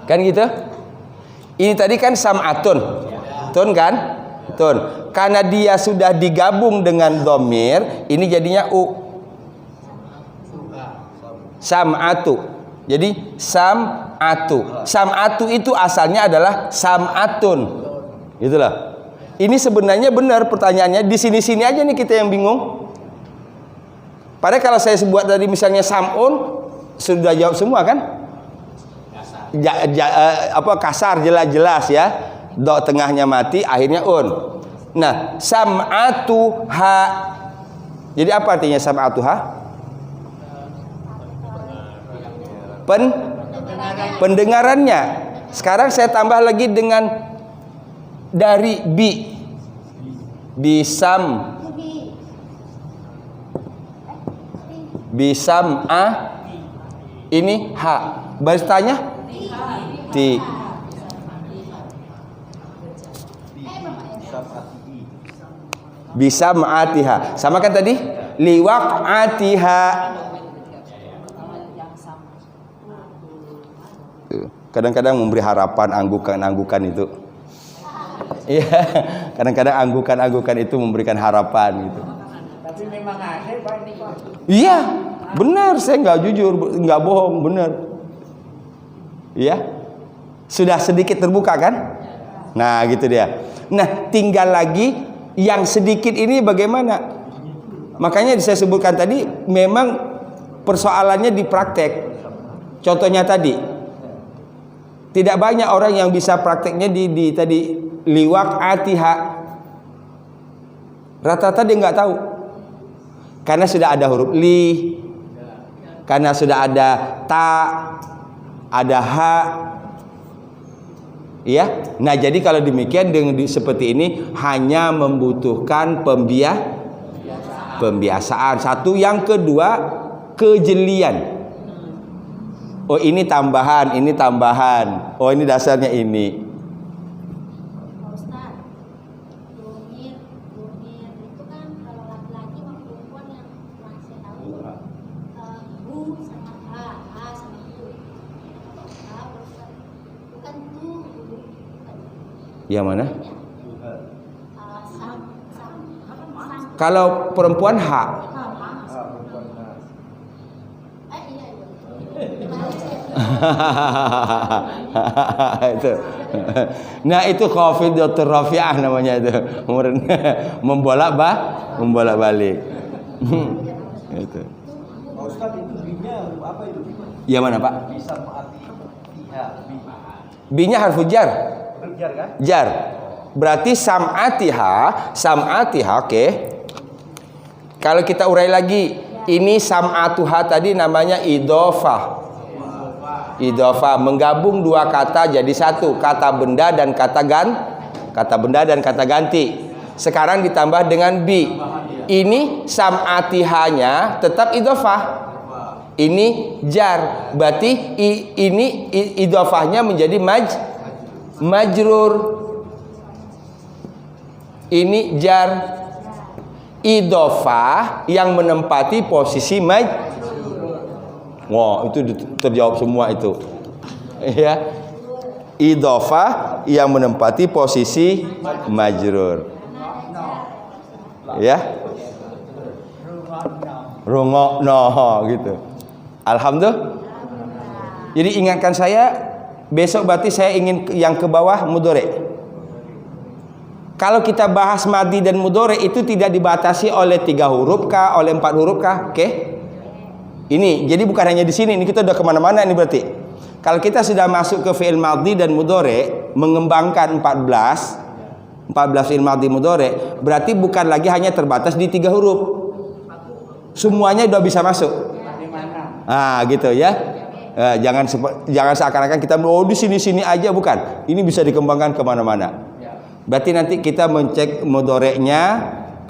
Kan gitu? Ini tadi kan sam'atun. Tun kan? Tun. Karena dia sudah digabung dengan dhamir, ini jadinya sam'atu. Jadi sam'atu. Sam'atu itu asalnya adalah sam'atun. Itulah. Ini sebenarnya benar pertanyaannya, di sini-sini aja nih kita yang bingung. Padahal kalau saya buat dari misalnya sam'un, sudah jawab semua kan? Kasar jelas-jelas ya. Do tengahnya mati, akhirnya un. Nah, sam'atu ha. Jadi apa artinya sam'atu ha? Pendengarannya. Sekarang saya tambah lagi dengan dari bisam'a ini ha. Bahasanya ti. Bisam'atiha. Sama kan tadi? Liwaq'atiha. Kadang-kadang memberi harapan anggukan-anggukan itu. Iya, kadang-kadang anggukan-anggukan itu memberikan harapan gitu. Tapi memang aneh Pak ini Pak. Iya, benar. Saya nggak jujur, nggak bohong, benar. Iya, sudah sedikit terbuka kan? Nah, gitu dia. Nah, tinggal lagi yang sedikit ini bagaimana? Makanya saya sebutkan tadi, memang persoalannya di praktek. Contohnya tadi, tidak banyak orang yang bisa prakteknya di tadi liwaq'atiha. Rata-rata dia nggak tahu, karena sudah ada huruf li, karena sudah ada ta, ada ha, ya. Nah, jadi kalau demikian dengan seperti ini hanya membutuhkan pembiasaan. Satu, yang kedua kejelian. Oh, ini tambahan, ini tambahan. Oh, ini dasarnya ini. Ustaz, domir itu kan kalau laki-laki sama perempuan yang masih tahu bu sama ha sama tu. Bukan tu, bukan. Yang mana? Kalau perempuan ha. Itu. Nah, itu khafidatur rafi'ah namanya itu. Membolak-balik. Itu. Pak Ustadz, itu B-nya apa itu? Ya mana, Pak? Bisa mati. Iya, B. B-nya harfu jar. Jar kan? Jar. Berarti sam'atiha, oke. Kalau kita urai lagi, ini sam'atuha tadi namanya idhofah. Idhofah menggabung dua kata jadi satu, kata benda dan kata ganti. Sekarang ditambah dengan bi. Ini sam'atihanya tetap idhofah. Ini jar. Berarti ini idhofahnya menjadi majrur. Ini jar. Idhofah yang menempati posisi Wah, itu terjawab semua itu. Ya. Idhofah yang menempati posisi majrur. Ya. Rungokno gitu. Alhamdulillah. Jadi ingatkan saya, besok berarti saya ingin yang ke bawah mudhari'. Kalau kita bahas madhi dan mudhari' itu tidak dibatasi oleh 3 huruf kah, oleh 4 huruf kah? Oke. Ini, jadi bukan hanya di sini, ini kita udah kemana-mana ini berarti. Kalau kita sudah masuk ke fi'il madhi dan mudhari', mengembangkan 14 fi'il madhi mudhari', berarti bukan lagi hanya terbatas di 3 huruf. Semuanya udah bisa masuk. Gitu ya. Jangan seakan-akan kita di sini aja, bukan. Ini bisa dikembangkan kemana-mana. Berarti nanti kita mencek mudhari'nya,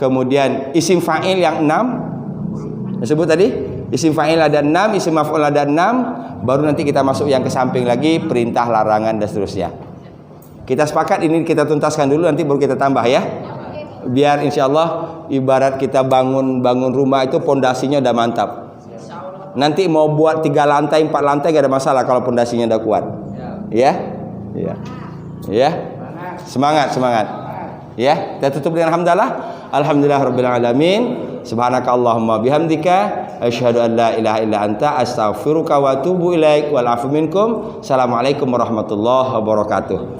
kemudian isim fa'il yang 6 disebut tadi. Isim fa'il ada 6, isim maf'ul ada 6, baru nanti kita masuk yang ke samping lagi, perintah, larangan dan seterusnya. Kita sepakat ini kita tuntaskan dulu, nanti baru kita tambah ya. Biar insyaallah ibarat kita bangun rumah itu pondasinya udah mantap. Nanti mau buat 3 lantai, 4 lantai gak ada masalah kalau pondasinya udah kuat. Ya? Ya. Ya. Semangat. Ya, kita tutup dengan alhamdulillah rabbil alamin. Subhanakallahumma bihamdika asyhadu an la ilaha illa anta astaghfiruka wa atubu ilaik wal afu minkum. Assalamualaikum warahmatullahi wabarakatuh.